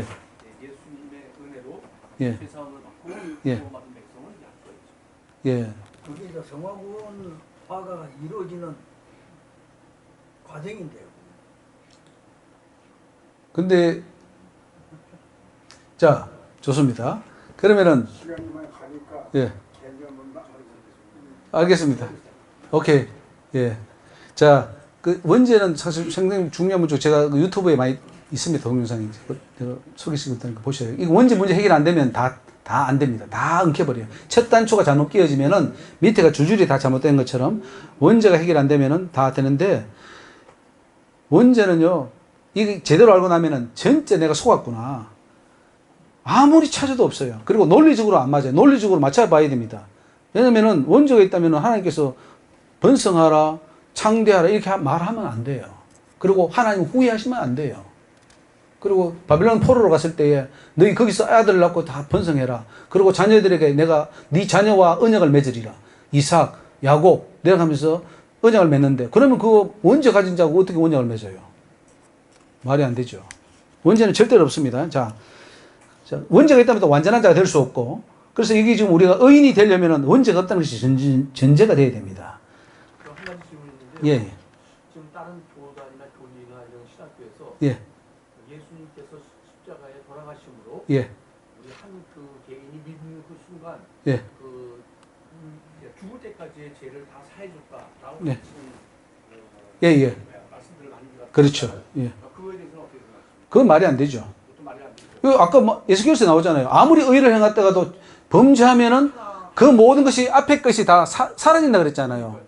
예수님의 은혜로 예. 죄사함을 받고 예. 구원받은 백성은 이제 할 수가 있죠. 예. 그게 이제 성화구원화가 이루어지는 과정인데요. 근데 자 좋습니다. 그러면은 시간이 많이 가니까 예. 개념은 막 알겠습니다. 오케이. 예. 자, 그 원죄는 사실 상당히 중요한 문제. 제가 그 유튜브에 많이 있습니다. 동영상이. 제가 소개시켜 드리니까 보셔요. 이거 원죄 문제 해결 안 되면 다 안 됩니다. 다 엉켜버려요. 첫 단초가 잘못 끼어지면은 밑에가 줄줄이 다 잘못된 것처럼 원죄가 해결 안 되면은 다 되는데 원죄는요, 이게 제대로 알고 나면은 전체 내가 속았구나. 아무리 찾아도 없어요. 그리고 논리적으로 안 맞아요. 논리적으로 맞춰봐야 됩니다. 왜냐면은 원죄가 있다면 하나님께서 번성하라, 창대하라 이렇게 말하면 안 돼요. 그리고 하나님 후회하시면 안 돼요. 그리고 바빌론 포로로 갔을 때에 너희 거기서 아들을 낳고 다 번성해라. 그리고 자녀들에게 내가 네 자녀와 언약을 맺으리라. 이삭, 야곱 내려가면서 언약을 맺는데 그러면 그 원죄 가진 자가 어떻게 언약을 맺어요? 말이 안 되죠. 원죄는 절대로 없습니다. 자, 원죄가 있다면 또 완전한 자가 될 수 없고 그래서 이게 지금 우리가 의인이 되려면 원죄가 없다는 것이 전제가 돼야 됩니다. 그럼 한 가지 질문이 있는데 예. 지금 다른 교단이나 교리나 이런 신학교에서 예. 예수님께서 십자가에 돌아가심으로 예. 우리 한 그 개인이 믿는 그 순간 예. 그 죽을 때까지의 죄를 다 사해줬다라고 네. 지금 예, 예. 말씀들을 많이 드렸어요. 그렇죠. 예. 그거에 대해서는 어떻게 생각하십니까? 그건 말이 안 되죠. 그것도 말이 안 되죠. 그 아까 뭐 에스겔서에 나오잖아요. 아무리 의를 행했다가도 범죄하면은 그 모든 것이 앞에 것이 다 사라진다 그랬잖아요.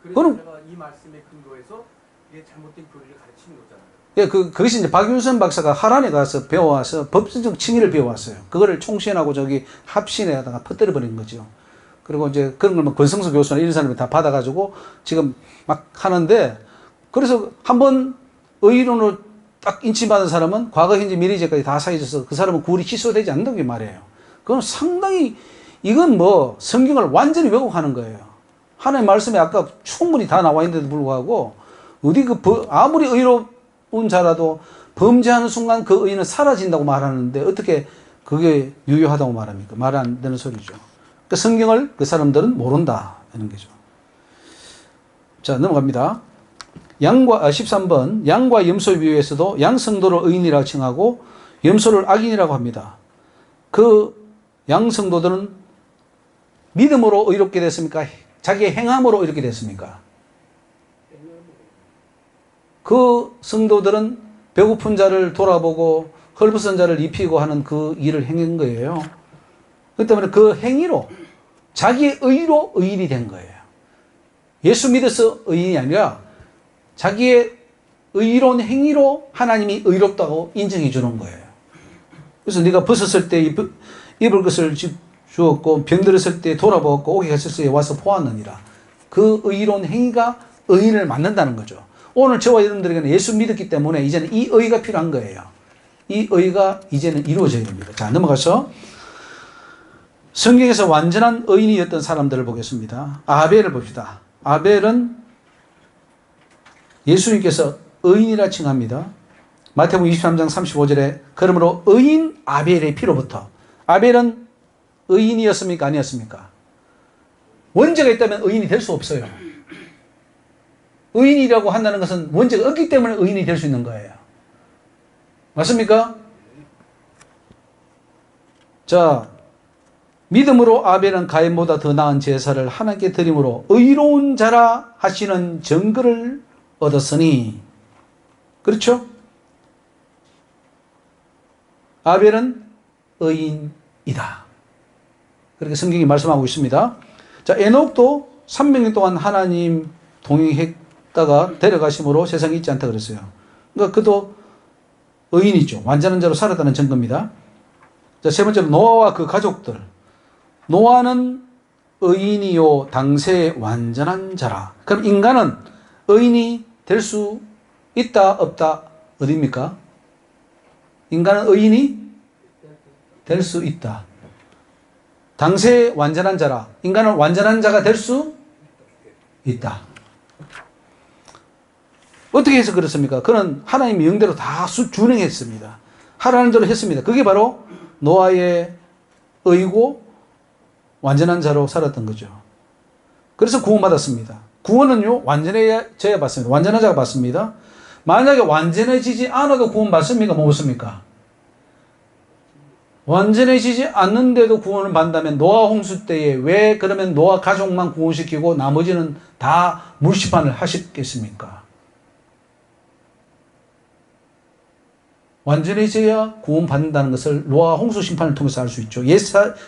그래서 그럼- 제가 이 말씀에 근거해서 이게 잘못된 교리를 가르치는 거잖아요. 예, 그것이 이제 박윤선 박사가 하란에 가서 배워와서 법적 칭의를 배워왔어요. 그거를 총신하고 저기 합신에다가 퍼뜨려 버린 거죠. 그리고 이제 그런 걸 뭐 권성수 교수나 이런 사람이 다 받아가지고 지금 막 하는데 그래서 한번 의론으로 딱 인침받은 사람은 과거, 현재, 미래제까지 다 사해져서 그 사람은 구원이 취소되지 않는다고 말해요. 그건 상당히 이건 뭐 성경을 완전히 왜곡하는 거예요. 하나님의 말씀에 아까 충분히 다 나와 있는데도 불구하고 어디 아무리 의로운 자라도 범죄하는 순간 그 의는 사라진다고 말하는데 어떻게 그게 유효하다고 말합니까? 말 안 되는 소리죠. 그 성경을 그 사람들은 모른다 하는 거죠. 자, 넘어갑니다. 13번 양과 염소 비유에서도 양성도를 의인이라고 칭하고 염소를 악인이라고 합니다. 그 양성도들은 믿음으로 의롭게 됐습니까? 자기의 행함으로 의롭게 됐습니까? 그 성도들은 배고픈 자를 돌아보고 헐벗은 자를 입히고 하는 그 일을 행한 거예요. 그렇기 때문에 그 행위로 자기의 의로 의인이 된 거예요. 예수 믿어서 의인이 아니라 자기의 의로운 행위로 하나님이 의롭다고 인정해 주는 거예요. 그래서 네가 벗었을 때 입을 것을 주었고 병들었을 때 돌아보았고 오게 갔을 때 와서 보았느니라. 그 의로운 행위가 의인을 만든다는 거죠. 오늘 저와 여러분들에게는 예수 믿었기 때문에 이제는 이 의가 필요한 거예요. 이 의가 이제는 이루어져야 됩니다. 자, 넘어가서 성경에서 완전한 의인이었던 사람들을 보겠습니다. 아벨을 봅시다. 아벨은 예수님께서 의인이라 칭합니다. 마태복음 23장 35절에 그러므로 의인 아벨의 피로부터. 아벨은 의인이었습니까? 아니었습니까? 원죄가 있다면 의인이 될 수 없어요. 의인이라고 한다는 것은 원죄가 없기 때문에 의인이 될 수 있는 거예요. 맞습니까? 자, 믿음으로 아벨은 가인보다 더 나은 제사를 하나님께 드림으로 의로운 자라 하시는 증거를 얻었으니. 그렇죠? 아벨은 의인이다. 그렇게 성경이 말씀하고 있습니다. 자, 에녹도 300년 동안 하나님 동행했다가 데려가심으로 세상에 있지 않다 그랬어요. 그러니까 그도 의인이죠. 완전한 자로 살았다는 증거입니다. 자, 세 번째로 노아와 그 가족들. 노아는 의인이요 당세의 완전한 자라. 그럼 인간은 의인이 될 수 있다 없다 어디입니까? 인간은 의인이 될 수 있다. 당세의 완전한 자라. 인간은 완전한 자가 될 수 있다. 어떻게 해서 그렇습니까? 그는 하나님의 영대로 다 준행했습니다. 하라는 대로 했습니다. 그게 바로 노아의 의고 완전한 자로 살았던 거죠. 그래서 구원받았습니다. 구원은요, 완전해져야 받습니다. 완전한 자가 받습니다. 만약에 완전해지지 않아도 구원받습니까? 못 받습니까? 완전해지지 않는데도 구원을 받는다면 노아 홍수 때에 왜 그러면 노아 가족만 구원시키고 나머지는 다 물심판을 하셨겠습니까? 완전해져야 구원받는다는 것을 노아 홍수 심판을 통해서 알 수 있죠.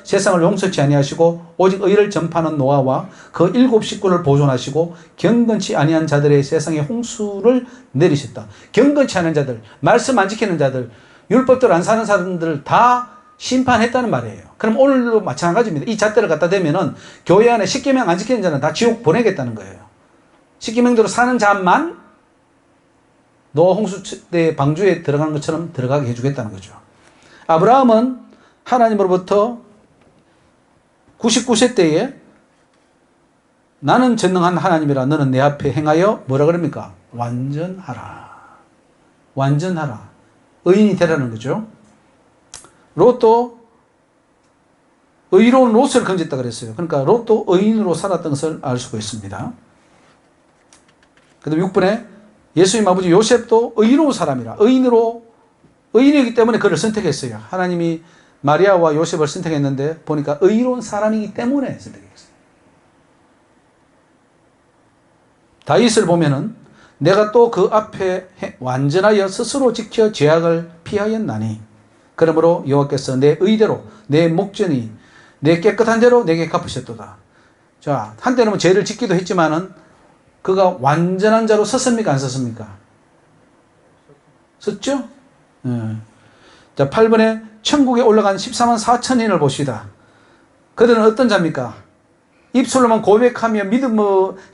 세상을 용서치 아니하시고 오직 의를 전파하는 노아와 그 7 식구를 보존하시고 경건치 아니한 자들의 세상에 홍수를 내리셨다. 경건치 않은 자들, 말씀 안 지키는 자들, 율법대로 안 사는 사람들 다 심판했다는 말이에요. 그럼 오늘도 마찬가지입니다. 이 잣대를 갖다 대면은 교회 안에 십계명 안 지키는 자는 다 지옥 보내겠다는 거예요. 십계명대로 사는 자만 노아 홍수 때 방주에 들어가는 것처럼 들어가게 해주겠다는 거죠. 아브라함은 하나님으로부터 99세 때에 나는 전능한 하나님이라 너는 내 앞에 행하여 뭐라 그럽니까? 완전하라. 완전하라. 의인이 되라는 거죠. 롯도 의로운 롯을 건졌다 그랬어요. 그러니까 롯도 의인으로 살았던 것을 알 수가 있습니다. 그 다음 6번에 예수님 아버지 요셉도 의로운 사람이라. 의인이기 때문에 그를 선택했어요. 하나님이 마리아와 요셉을 선택했는데 보니까 의로운 사람이기 때문에 선택했어요. 다윗을 보면은 내가 또 그 앞에 완전하여 스스로 지켜 죄악을 피하였나니 그러므로 여호와께서 내 의대로 내 목전이 내 깨끗한 대로 내게 갚으셨도다. 자, 한때는 죄를 짓기도 했지만은 그가 완전한 자로 섰습니까? 안 섰습니까? 섰죠? 자, 8번에 천국에 올라간 14만 4천인을 보시다. 그들은 어떤 자입니까? 입술로만 고백하며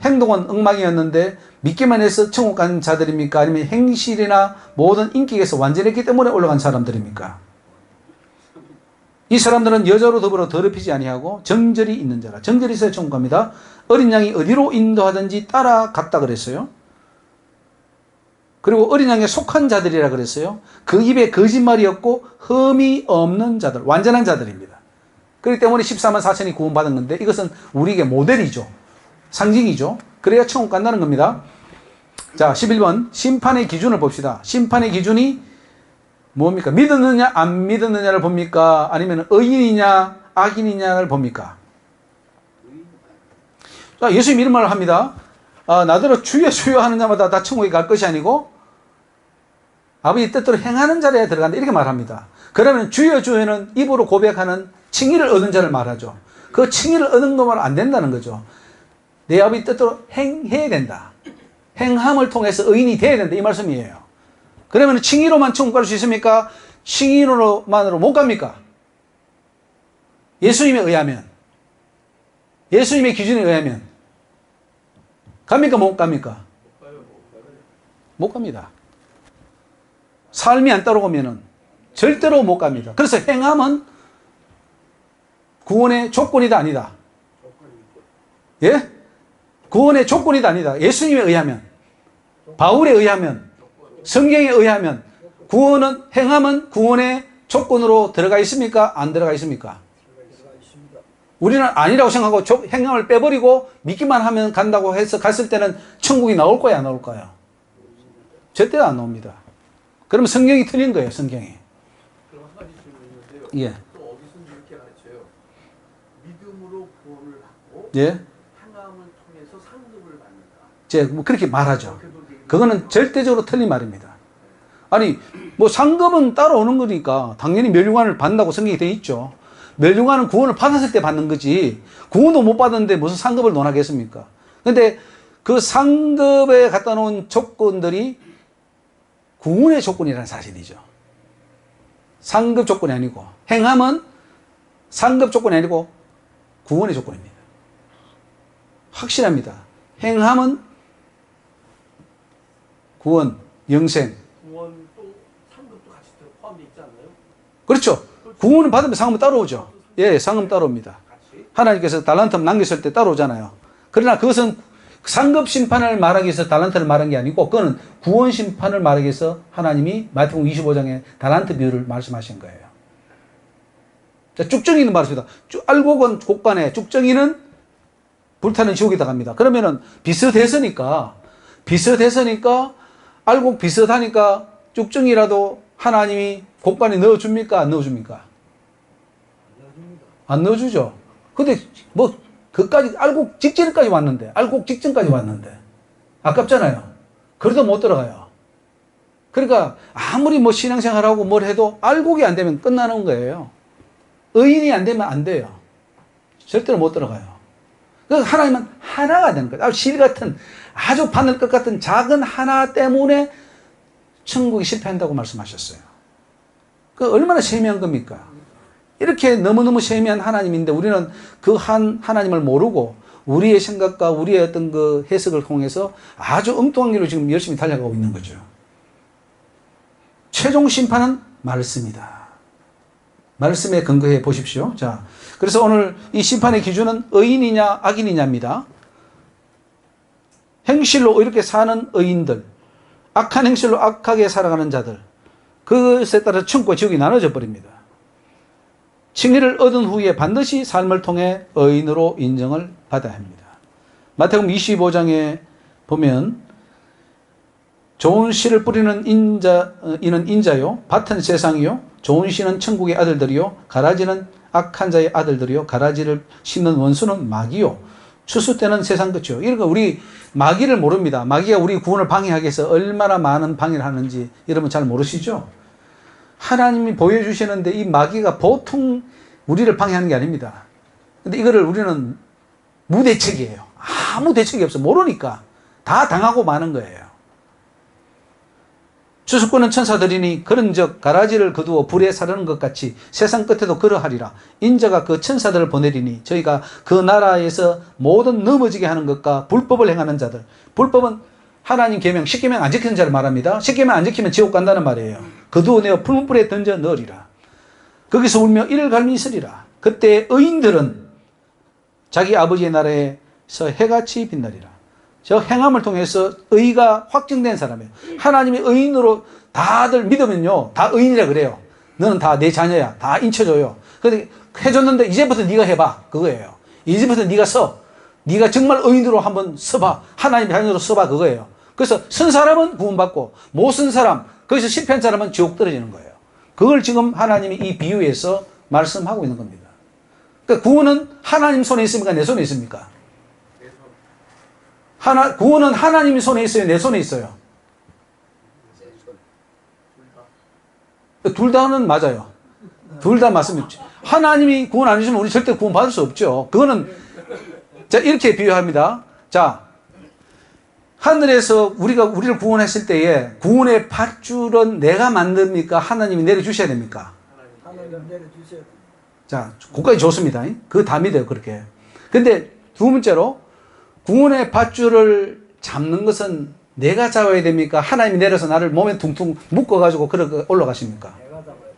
행동은 엉망이었는데 믿기만 해서 천국 간 자들입니까? 아니면 행실이나 모든 인격에서 완전했기 때문에 올라간 사람들입니까? 이 사람들은 여자로 더불어 더럽히지 아니하고 정절이 있는 자라. 정절이 있어야 천국 갑니다. 어린 양이 어디로 인도하든지 따라갔다 그랬어요. 그리고 어린 양에 속한 자들이라 그랬어요. 그 입에 거짓말이 없고 흠이 없는 자들, 완전한 자들입니다. 그렇기 때문에 14만 4천이 구원받은 건데 이것은 우리에게 모델이죠. 상징이죠. 그래야 천국 간다는 겁니다. 자, 11번 심판의 기준을 봅시다. 심판의 기준이 뭡니까? 믿었느냐 안 믿었느냐를 봅니까? 아니면 의인이냐 악인이냐를 봅니까? 자, 예수님 이런 말을 합니다. 나더러 주여 주여 하는 자마다 다 천국에 갈 것이 아니고 아버지 뜻대로 행하는 자리에 들어간다 이렇게 말합니다. 그러면 주여 주여는 입으로 고백하는 칭의를 얻은 자를 말하죠. 그 칭의를 얻은 것만 안 된다는 거죠. 내 아버지 뜻대로 행해야 된다. 행함을 통해서 의인이 돼야 된다 이 말씀이에요. 그러면 칭의로만 천국 갈 수 있습니까? 칭의로만으로 못 갑니까? 예수님에 의하면, 예수님의 기준에 의하면 갑니까? 못 갑니까? 못 갑니다. 삶이 안 따라오면은 절대로 못 갑니다. 그래서 행함은 구원의 조건이다 아니다. 예? 구원의 조건이다 아니다. 예수님에 의하면, 바울에 의하면, 성경에 의하면 구원은, 행함은 구원의 조건으로 들어가 있습니까? 안 들어가 있습니까? 우리는 아니라고 생각하고 행함을 빼버리고 믿기만 하면 간다고 해서 갔을 때는 천국이 나올 거야, 안 나올까요? 절대로 안 나옵니다. 그러면 성경이 틀린 거예요, 성경이. 그럼 한 가지 질문이 있는데요. 예. 또 어디서는 이렇게 가르쳐요. 믿음으로 구원을 받고 예. 행함을 통해서 상급을 받는다. 제 뭐 그렇게 말하죠. 그거는 절대적으로 틀린 말입니다. 아니, 뭐 상급은 따라오는 거니까 당연히 멸류관을 받는다고 성경이 되어 있죠. 멸류관은 구원을 받았을 때 받는 거지, 구원도 못 받았는데 무슨 상급을 논하겠습니까? 근데 그 상급에 갖다 놓은 조건들이 구원의 조건이라는 사실이죠. 상급 조건이 아니고, 행함은 상급 조건이 아니고 구원의 조건입니다. 확실합니다. 행함은 구원, 영생. 구원도 상급도 같이 포함되어 있지 않나요? 그렇죠. 구원을 받으면 상급은 따라오죠. 예, 상급 따라옵니다. 같이? 하나님께서 달란트 남겼을 때 따라오잖아요. 그러나 그것은 상급 심판을 말하기 위해서 달란트를 말한 게 아니고, 그거는 구원 심판을 말하기 위해서 하나님이 마태복음 25장에 달란트 비유를 말씀하신 거예요. 자, 쭉정이는 말입니다. 알곡은 곡간에, 쭉정이는 불타는 지옥에다 갑니다. 그러면은 비슷해서니까 알곡 비슷하니까 쭉정이라도 하나님이 곡간에 넣어줍니까? 안 넣어줍니까? 안 넣어주죠. 근데 뭐 그까지 알곡 직전까지 왔는데, 알곡 직전까지 왔는데 아깝잖아요. 그래도 못 들어가요. 그러니까 아무리 뭐 신앙생활하고 뭘 해도 알곡이 안 되면 끝나는 거예요. 의인이 안 되면 안 돼요. 절대로 못 들어가요. 그러니까 하나님은 하나가 되는 거예요. 실 같은, 아주 바늘 것 같은 작은 하나 때문에 천국이 실패한다고 말씀하셨어요. 그 얼마나 세미한 겁니까? 이렇게 너무너무 세미한 하나님인데 우리는 그 하나님을 모르고 우리의 생각과 우리의 어떤 그 해석을 통해서 아주 엉뚱한 길로 지금 열심히 달려가고 있는 거죠. 최종 심판은 말씀이다. 말씀에 근거해 보십시오. 자, 그래서 오늘 이 심판의 기준은 의인이냐 악인이냐입니다. 행실로 이렇게 사는 의인들, 악한 행실로 악하게 살아가는 자들, 그것에 따라 천국과 지옥이 나눠져 버립니다. 칭의를 얻은 후에 반드시 삶을 통해 의인으로 인정을 받아야 합니다. 마태복음 25장에 보면 좋은 씨를 뿌리는 이는 인자요, 밭은 세상이요, 좋은 씨는 천국의 아들들이요, 가라지는 악한 자의 아들들이요, 가라지를 심는 원수는 마귀요, 추수 때는 세상 끝이요. 그러니까 우리 마귀를 모릅니다. 마귀가 우리 구원을 방해하기 위해서 얼마나 많은 방해를 하는지 여러분 잘 모르시죠? 하나님이 보여주시는데 이 마귀가 보통 우리를 방해하는 게 아닙니다. 근데 이거를 우리는 무대책이에요. 아무 대책이 없어. 모르니까 다 당하고 마는 거예요. 추수꾼은 천사들이니 그런즉 가라지를 거두어 불에 사르는 것 같이 세상 끝에도 그러하리라. 인자가 그 천사들을 보내리니 저희가 그 나라에서 모든 넘어지게 하는 것과 불법을 행하는 자들, 불법은 하나님 계명, 십계명 안 지키는 자를 말합니다. 십계명 안 지키면 지옥 간다는 말이에요. 거두어내어 풀문불에 던져 넣으리라. 거기서 울며 이를 갈미 있으리라. 그때 의인들은 자기 아버지의 나라에서 해같이 빛나리라. 저 행함을 통해서 의가 확증된 사람이에요. 하나님의 의인으로 다들 믿으면요, 다 의인이라 그래요. 너는 다 내 자녀야. 다 인쳐줘요. 근데 해줬는데 이제부터 네가 해봐. 그거예요. 이제부터 네가 서. 네가 정말 의인으로 한번 서봐. 하나님의 자녀로 서봐. 그거예요. 그래서 쓴 사람은 구원받고 못 쓴 사람, 거기서 실패한 사람은 지옥 떨어지는 거예요. 그걸 지금 하나님이 이 비유에서 말씀하고 있는 겁니다. 그러니까 구원은 하나님 손에 있습니까? 내 손에 있습니까? 구원은 하나님 손에 있어요? 내 손에 있어요? 둘 다는 맞아요. 둘 다 맞습니다. 하나님이 구원 안 해주면 우리 절대 구원 받을 수 없죠. 그거는, 자, 이렇게 비유합니다. 자, 하늘에서 우리를 구원했을 때에 구원의 밧줄은 내가 만듭니까? 하나님이 내려주셔야 됩니까? 하나님 내려주셔야 됩니다. 자, 그까지 좋습니다. 그거 다 믿어요, 그렇게. 근데 두 번째로, 구원의 밧줄을 잡는 것은 내가 잡아야 됩니까? 하나님이 내려서 나를 몸에 둥둥 묶어가지고 그렇게 올라가십니까? 내가 잡아야 돼.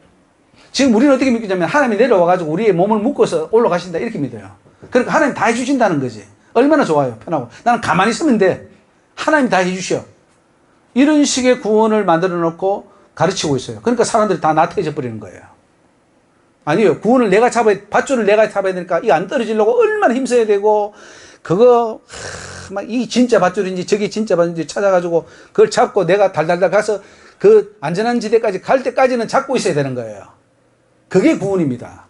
지금 우리는 어떻게 믿냐면 하나님이 내려와가지고 우리의 몸을 묶어서 올라가신다, 이렇게 믿어요. 그러니까 하나님 다 해주신다는 거지. 얼마나 좋아요, 편하고. 나는 가만히 있으면 돼. 하나님 다 해주셔. 이런 식의 구원을 만들어 놓고 가르치고 있어요. 그러니까 사람들이 다 나태해져 버리는 거예요. 아니요. 구원을 내가 밧줄을 내가 잡아야 되니까 이 안 떨어지려고 얼마나 힘써야 되고, 그거, 막 이 진짜 밧줄인지 저게 진짜 밧줄인지 찾아가지고 그걸 잡고 내가 달달달 가서 그 안전한 지대까지 갈 때까지는 잡고 있어야 되는 거예요. 그게 구원입니다.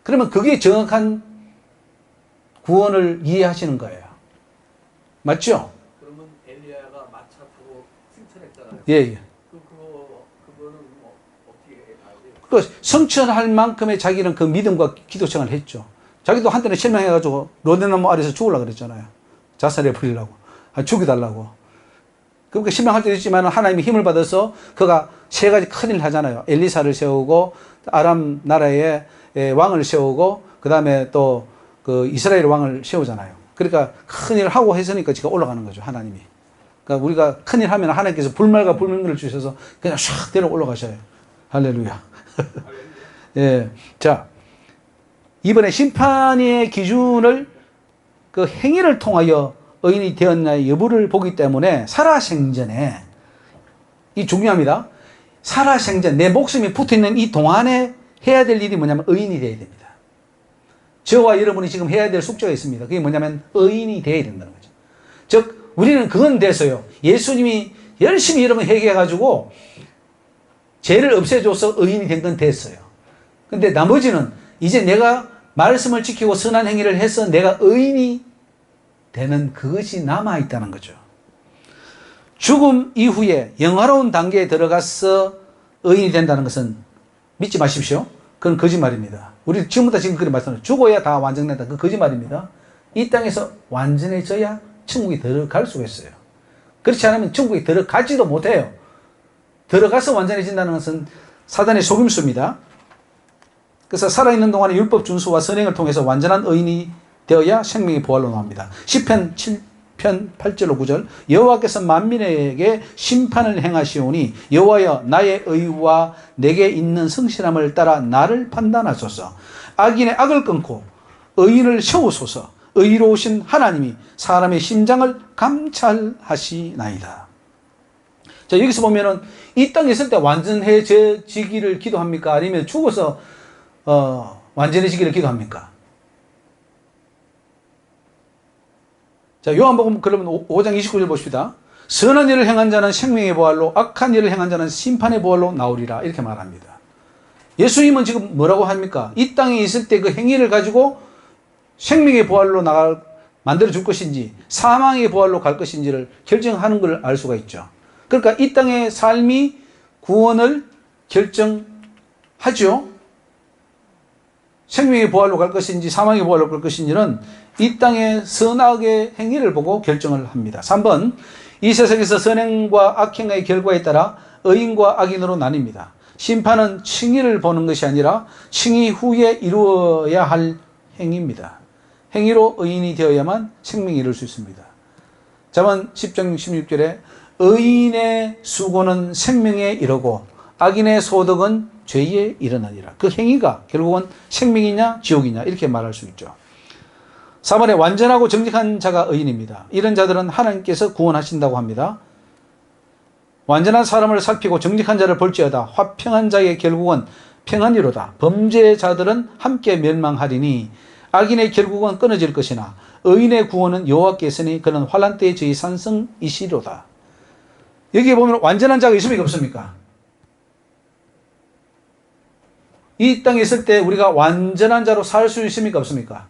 그러면 그게 정확한 구원을 이해하시는 거예요. 맞죠? 그러면 엘리야가 마차 타고 승천했잖아요. 예, 예. 그거는 뭐 어떻게 해야 돼요? 그 성천할 만큼의 자기는 그 믿음과 기도청을 했죠. 자기도 한때는 실망해가지고 로데나무 아래서 죽으려고 그랬잖아요. 자살해 버리려고. 죽여달라고. 그러니까 실망할 때도 있지만 하나님이 힘을 받아서 그가 세 가지 큰일을 하잖아요. 엘리사를 세우고 아람 나라의 왕을 세우고 그 다음에 또 그 이스라엘 왕을 세우잖아요. 그러니까 큰일을 하고 했으니까 지가 올라가는 거죠. 하나님이. 그러니까 우리가 큰일 하면 하나님께서 불말과 불명을 주셔서 그냥 샥 데려 올라가셔요. 할렐루야. 예. 자, 이번에 심판의 기준을 그 행위를 통하여 의인이 되었나의 여부를 보기 때문에 살아생전에, 이 중요합니다. 살아생전, 내 목숨이 붙어있는 이 동안에 해야 될 일이 뭐냐면 의인이 되어야 됩니다. 저와 여러분이 지금 해야 될 숙제가 있습니다. 그게 뭐냐면 의인이 되어야 된다는 거죠. 즉 우리는 그건 돼서요. 예수님이 열심히 여러분 회개해가지고 죄를 없애줘서 의인이 된 건 됐어요. 근데 나머지는 이제 내가 말씀을 지키고 선한 행위를 해서 내가 의인이 되는 그것이 남아있다는 거죠. 죽음 이후에 영화로운 단계에 들어가서 의인이 된다는 것은 믿지 마십시오. 그건 거짓말입니다. 우리 지금부터 지금 그런 말씀을 죽어야 다 완성된다. 그건 거짓말입니다. 이 땅에서 완전해져야 천국에 들어갈 수가 있어요. 그렇지 않으면 천국에 들어가지도 못해요. 들어가서 완전해진다는 것은 사단의 속임수입니다. 그래서 살아있는 동안에 율법 준수와 선행을 통해서 완전한 의인이 되어야 생명의 부활로 나옵니다. 시편 7편 8절로 9절 여호와께서 만민에게 심판을 행하시오니 여호와여 나의 의와 내게 있는 성실함을 따라 나를 판단하소서. 악인의 악을 끊고 의인을 세우소서. 의로우신 하나님이 사람의 심장을 감찰하시나이다. 자, 여기서 보면은 이 땅에 있을 때 완전해지기를 기도합니까? 아니면 죽어서 완전해지기를 기도합니까? 자, 요한복음 그러면 5장 29절 보십시다. 선한 일을 행한 자는 생명의 부활로, 악한 일을 행한 자는 심판의 부활로 나오리라, 이렇게 말합니다. 예수님은 지금 뭐라고 합니까? 이 땅에 있을 때 그 행위를 가지고 생명의 부활로 만들어 줄 것인지 사망의 부활로 갈 것인지를 결정하는 걸 알 수가 있죠. 그러니까 이 땅의 삶이 구원을 결정하죠. 생명의 부활로 갈 것인지 사망의 부활로 갈 것인지는 이 땅의 선악의 행위를 보고 결정을 합니다. 3번, 이 세상에서 선행과 악행의 결과에 따라 의인과 악인으로 나뉩니다. 심판은 칭의를 보는 것이 아니라 칭의 후에 이루어야 할 행위입니다. 행위로 의인이 되어야만 생명이 이룰 수 있습니다. 잠언 10장 16절에 의인의 수고는 생명에 이르고 악인의 소득은 죄에 이르느니라. 그 행위가 결국은 생명이냐 지옥이냐 이렇게 말할 수 있죠. 4번에 완전하고 정직한 자가 의인입니다. 이런 자들은 하나님께서 구원하신다고 합니다. 완전한 사람을 살피고 정직한 자를 볼지어다 화평한 자의 결국은 평안이로다. 범죄자들은 함께 멸망하리니 악인의 결국은 끊어질 것이나 의인의 구원은 여호와께 있으니 그는 환난 때의 저희 산성이시로다. 여기에 보면 완전한 자가 있습니까 없습니까? 이 땅에 있을 때 우리가 완전한 자로 살 수 있습니까 없습니까?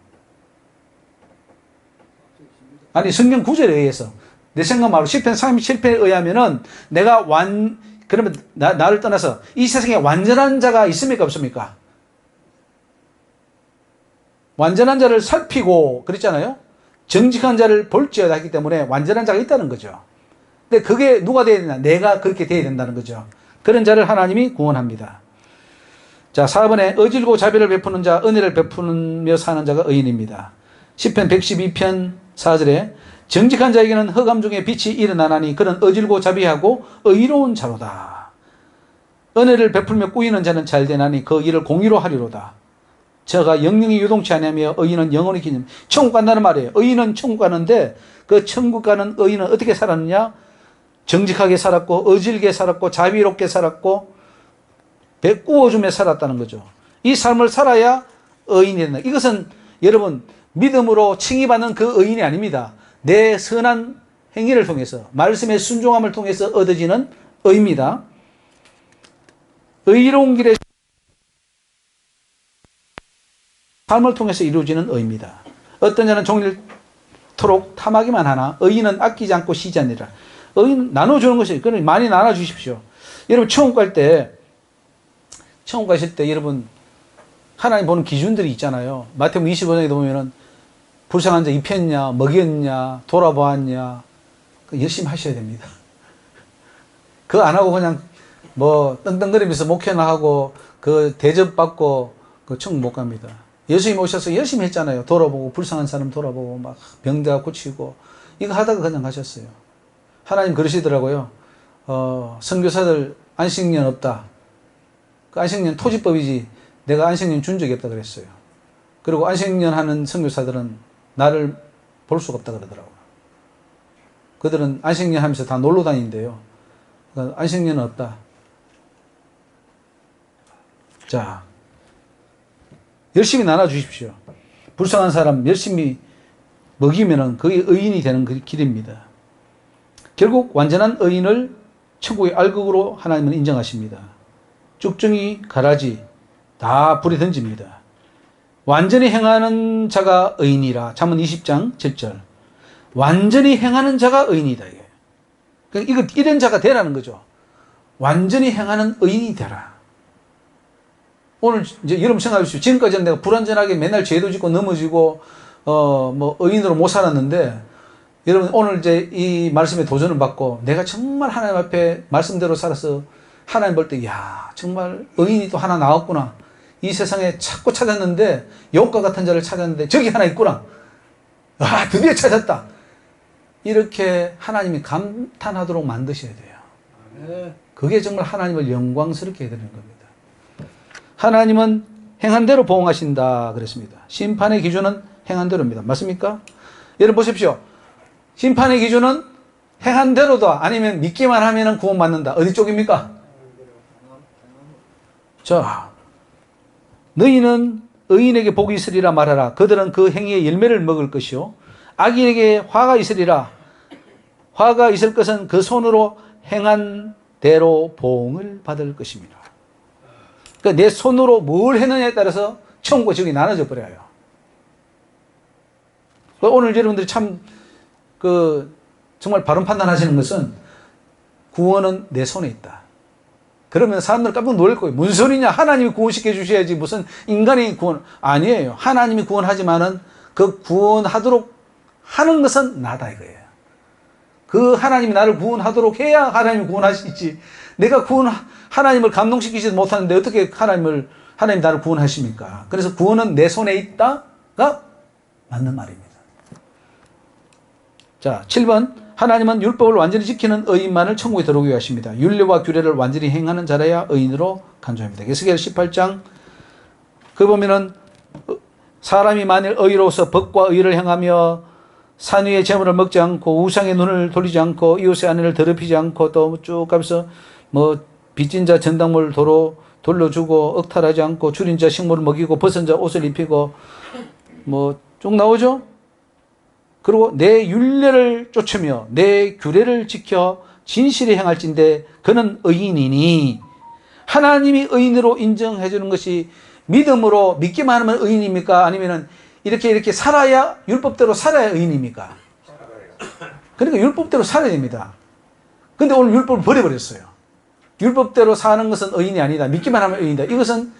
아니 성경 구절에 의해서 내 생각 말로 10편 37편에 의하면은 내가 그러면 나를 떠나서 이 세상에 완전한 자가 있습니까 없습니까? 완전한 자를 살피고 그랬잖아요. 정직한 자를 볼지어다 했기 때문에 완전한 자가 있다는 거죠. 근데 그게 누가 돼야 되냐? 내가 그렇게 돼야 된다는 거죠. 그런 자를 하나님이 구원합니다. 자, 4번에 어질고 자비를 베푸는 자, 은혜를 베푸며 사는 자가 의인입니다. 시편 112편 4절에 정직한 자에게는 흑암 중에 빛이 일어나나니 그는 어질고 자비하고 의로운 자로다. 은혜를 베풀며 꾸이는 자는 잘 되나니 그 일을 공의로 하리로다. 저가 영영이 유동치 아니하며 의인은 영원히 기념. 천국 간다는 말이에요. 의인은 천국 가는데 그 천국 가는 의인은 어떻게 살았느냐? 정직하게 살았고 어질게 살았고 자비롭게 살았고 꾸어주며 살았다는 거죠. 이 삶을 살아야 의인이 된다. 이것은 여러분 믿음으로 칭의받는 그 의인이 아닙니다. 내 선한 행위를 통해서 말씀의 순종함을 통해서 얻어지는 의입니다. 의로운 길에 삶을 통해서 이루어지는 의입니다. 어떤 자는 종일토록 탐하기만 하나 의인은 아끼지 않고 쉬지 않느니라. 의인 나눠주는 것이 그러니 많이 나눠주십시오. 여러분 천국 가실 때 여러분 하나님 보는 기준들이 있잖아요. 마태복음 25장에 보면은 불쌍한 자 입혔냐, 먹였냐, 돌아보았냐, 열심히 하셔야 됩니다. 그거 안 하고 그냥 뭐 떵떵거리면서 목회나 하고 그 대접받고 그 천국 못 갑니다. 예수님 오셔서 열심히 했잖아요. 돌아보고 불쌍한 사람 돌아보고 막 병자 고치고 이거 하다가 그냥 가셨어요. 하나님 그러시더라고요. 선교사들 안식년 없다. 그 안식년 토지법이지 내가 안식년 준 적이 없다 그랬어요. 그리고 안식년 하는 선교사들은 나를 볼 수가 없다 그러더라고요. 그들은 안식년 하면서 다 놀러 다닌대요. 그러니까 안식년은 없다. 자, 열심히 나눠주십시오. 불쌍한 사람 열심히 먹이면은 그게 의인이 되는 그 길입니다. 결국 완전한 의인을 천국의 알곡으로 하나님은 인정하십니다. 쭉정이 가라지 다 불에 던집니다. 완전히 행하는 자가 의인이라. 잠언 20장 7절. 완전히 행하는 자가 의인이다. 그러니까 이런 자가 되라는 거죠. 완전히 행하는 의인이 되라. 오늘 이제 여러분 생각해 보십시오. 지금까지는 내가 불완전하게 맨날 죄도 짓고 넘어지고 뭐 의인으로 못 살았는데 여러분 오늘 이제 이 말씀에 도전을 받고 내가 정말 하나님 앞에 말씀대로 살아서 하나님 볼 때 야 정말 의인이 또 하나 나왔구나. 이 세상에 찾고 찾았는데 욕과 같은 자를 찾았는데 저기 하나 있구나. 아 드디어 찾았다. 이렇게 하나님이 감탄하도록 만드셔야 돼요. 그게 정말 하나님을 영광스럽게 해드리는 겁니다. 하나님은 행한 대로 보응하신다 그랬습니다. 심판의 기준은 행한 대로입니다. 맞습니까? 여러분 보십시오. 심판의 기준은 행한 대로다 아니면 믿기만 하면 구원받는다. 어디 쪽입니까? 자, 너희는 의인에게 복이 있으리라 말하라. 그들은 그 행위의 열매를 먹을 것이요 악인에게 화가 있으리라. 화가 있을 것은 그 손으로 행한 대로 보응을 받을 것입니다. 그러니까 내 손으로 뭘 했느냐에 따라서 천국과 지옥이 나눠져 버려요. 오늘 여러분들이 참 정말 바른 판단하시는 것은 구원은 내 손에 있다. 그러면 사람들 깜짝 놀랄 거예요. 무슨 소리냐? 하나님이 구원시켜 주셔야지 무슨 인간이 구원 아니에요. 하나님이 구원하지만은 그 구원하도록 하는 것은 나다 이거예요. 그 하나님이 나를 구원하도록 해야 하나님이 구원하시지. 내가 하나님을 감동시키지 못하는데 어떻게 하나님 나를 구원하십니까? 그래서 구원은 내 손에 있다가 맞는 말입니다. 자, 7번. 하나님은 율법을 완전히 지키는 의인만을 천국에 들어오게 하십니다. 율례와 규례를 완전히 행하는 자라야 의인으로 간주합니다. 에스겔 18장 그 보면은 사람이 만일 의로워서 법과 의를 행하며 산 위의 재물을 먹지 않고 우상의 눈을 돌리지 않고 이웃의 아내를 더럽히지 않고 또 쭉 가면서 뭐 빚진 자 전당물 도로 돌려주고 억탈하지 않고 줄인 자 식물을 먹이고 벗은 자 옷을 입히고 뭐 쭉 나오죠. 그리고 내 율례를 쫓으며 내 규례를 지켜 진실히 행할진대 그는 의인이니. 하나님이 의인으로 인정해 주는 것이 믿음으로 믿기만 하면 의인입니까? 아니면은 이렇게 살아야 율법대로 살아야 의인입니까? 그러니까 율법대로 살아야 됩니다. 근데 오늘 율법을 버려버렸어요. 율법대로 사는 것은 의인이 아니다. 믿기만 하면 의인이다. 이것은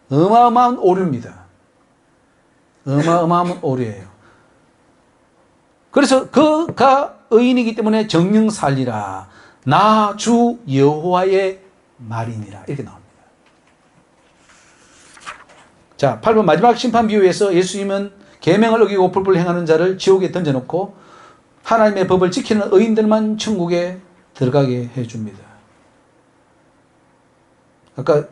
어마어마한 오류입니다. 어마어마한 오류예요. 그래서 그가 의인이기 때문에 정령 살리라. 나 주 여호와의 말이니라. 이렇게 나옵니다. 자, 8번 마지막 심판 비유에서 예수님은 계명을 어기고 불법을 행하는 자를 지옥에 던져놓고 하나님의 법을 지키는 의인들만 천국에 들어가게 해줍니다. 아까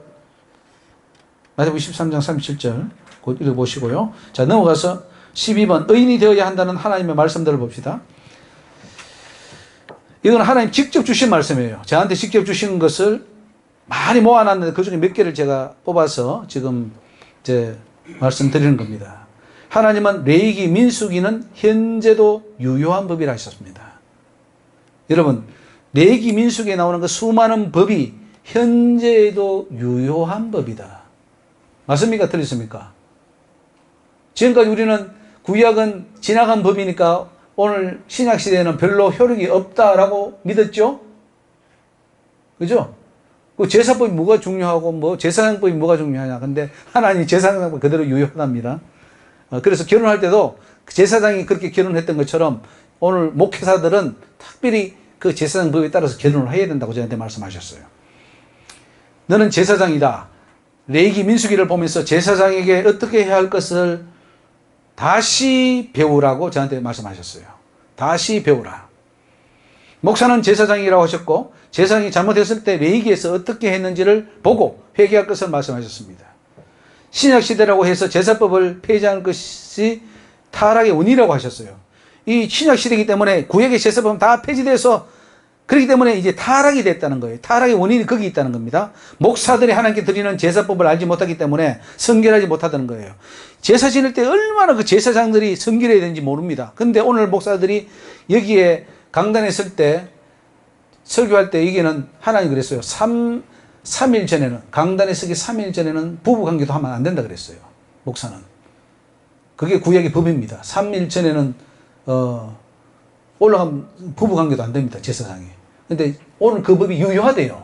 마태복음 23장 37절 곧 읽어보시고요. 자, 넘어가서 12번 의인이 되어야 한다는 하나님의 말씀들을 봅시다. 이건 하나님 직접 주신 말씀이에요. 저한테 직접 주신 것을 많이 모아놨는데 그 중에 몇 개를 제가 뽑아서 지금 이제 말씀드리는 겁니다. 하나님은 레위기, 민수기는 현재도 유효한 법이라 하셨습니다. 여러분, 레위기, 민수기에 나오는 그 수많은 법이 현재에도 유효한 법이다. 맞습니까? 틀렸습니까? 지금까지 우리는 구약은 지나간 법이니까 오늘 신약 시대에는 별로 효력이 없다라고 믿었죠? 그죠? 그 제사법이 뭐가 중요하고 뭐 제사장법이 뭐가 중요하냐. 근데 하나님 제사장법 그대로 유효하답니다. 그래서 결혼할 때도 제사장이 그렇게 결혼했던 것처럼 오늘 목회사들은 특별히 그 제사장법에 따라서 결혼을 해야 된다고 저한테 말씀하셨어요. 너는 제사장이다. 레위기 민수기를 보면서 제사장에게 어떻게 해야 할 것을 다시 배우라고 저한테 말씀하셨어요. 다시 배우라. 목사는 제사장이라고 하셨고 제사장이 잘못했을 때 레위기에서 어떻게 했는지를 보고 회개할 것을 말씀하셨습니다. 신약시대라고 해서 제사법을 폐지하는 것이 타락의 원인이라고 하셨어요. 이 신약시대이기 때문에 구약의 제사법은 다 폐지돼서 그렇기 때문에 이제 타락이 됐다는 거예요. 타락의 원인이 거기 있다는 겁니다. 목사들이 하나님께 드리는 제사법을 알지 못하기 때문에 성결하지 못하다는 거예요. 제사 지낼 때 얼마나 그 제사장들이 성결해야 되는지 모릅니다. 근데 오늘 목사들이 여기에 강단에 설 때 설교할 때 여기는 하나님 그랬어요. 3일 전에는 강단에 서기 3일 전에는 부부관계도 하면 안 된다 그랬어요. 목사는. 그게 구약의 법입니다. 3일 전에는 올라가면 부부관계도 안 됩니다. 제사장이. 근데 오늘 그 법이 유효하대요.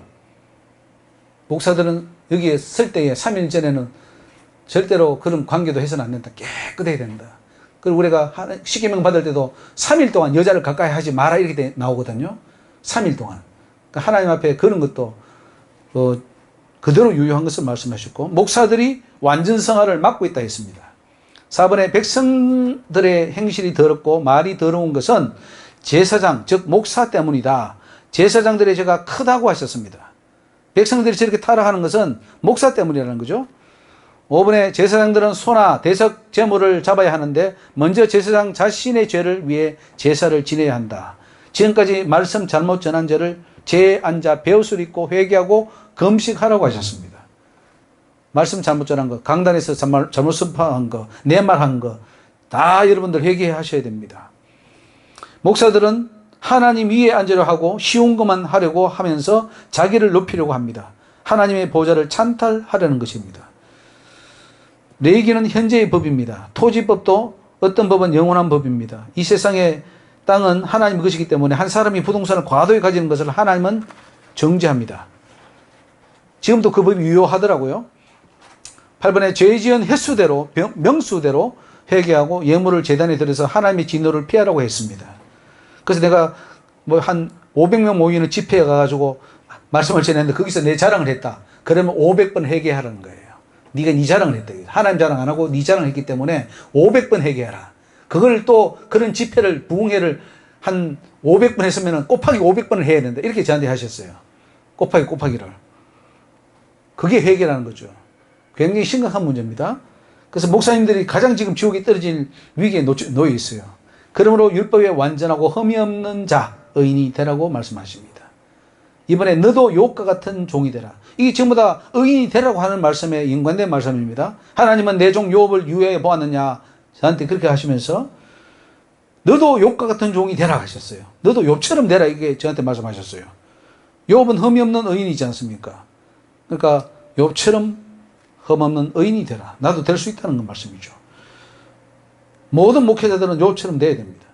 목사들은 여기에 설 때에 3일 전에는 절대로 그런 관계도 해서는 안 된다. 깨끗해야 된다. 그리고 우리가 십계명 받을 때도 3일 동안 여자를 가까이 하지 마라 이렇게 나오거든요. 3일 동안. 그러니까 하나님 앞에 그런 것도 그대로 유효한 것을 말씀하셨고 목사들이 완전성화를 막고 있다 했습니다. 4번에 백성들의 행실이 더럽고 말이 더러운 것은 제사장 즉 목사 때문이다. 제사장들의 죄가 크다고 하셨습니다. 백성들이 저렇게 타락하는 것은 목사 때문이라는 거죠. 5번에 제사장들은 소나 대석 제물을 잡아야 하는데 먼저 제사장 자신의 죄를 위해 제사를 지내야 한다. 지금까지 말씀 잘못 전한 죄를 제에 앉아 배옷을 입고 회개하고 금식하라고 하셨습니다. 말씀 잘못 전한 거, 강단에서 잘못 선포한 거, 내 말한 거 다 여러분들 회개하셔야 됩니다. 목사들은 하나님 위에 앉으려 하고 쉬운 것만 하려고 하면서 자기를 높이려고 합니다. 하나님의 보좌를 찬탈하려는 것입니다. 레위기는 현재의 법입니다. 토지법도 어떤 법은 영원한 법입니다. 이 세상의 땅은 하나님의 것이기 때문에 한 사람이 부동산을 과도히 가지는 것을 하나님은 정죄합니다. 지금도 그 법이 유효하더라고요. 8번에 죄 지은 횟수대로 명수대로 회개하고 예물을 제단에 들여서 하나님의 진노를 피하라고 했습니다. 그래서 내가 뭐 한 500명 모이는 집회에 가가지고 말씀을 전했는데 거기서 내 자랑을 했다. 그러면 500번 회개하라는 거예요. 네가 네 자랑을 했다. 하나님 자랑 안 하고 네 자랑을 했기 때문에 500번 회개하라. 그걸 또 그런 집회를 부흥회를 한 500번 했으면 곱하기 500번을 해야 된다. 이렇게 저한테 하셨어요. 곱하기를. 그게 회개라는 거죠. 굉장히 심각한 문제입니다. 그래서 목사님들이 가장 지금 지옥에 떨어질 위기에 놓여 있어요. 그러므로 율법에 완전하고 흠이 없는 자, 의인이 되라고 말씀하십니다. 이번에 너도 욥과 같은 종이 되라. 이게 전부 다 의인이 되라고 하는 말씀에 연관된 말씀입니다. 하나님은 내 종 욥을 유해해 보았느냐 저한테 그렇게 하시면서 너도 욥과 같은 종이 되라 하셨어요. 너도 욥처럼 되라 이게 저한테 말씀하셨어요. 욥은 흠이 없는 의인이지 않습니까? 그러니까 욥처럼 흠없는 의인이 되라. 나도 될 수 있다는 건 말씀이죠. 모든 목회자들은 욥처럼 돼야 됩니다.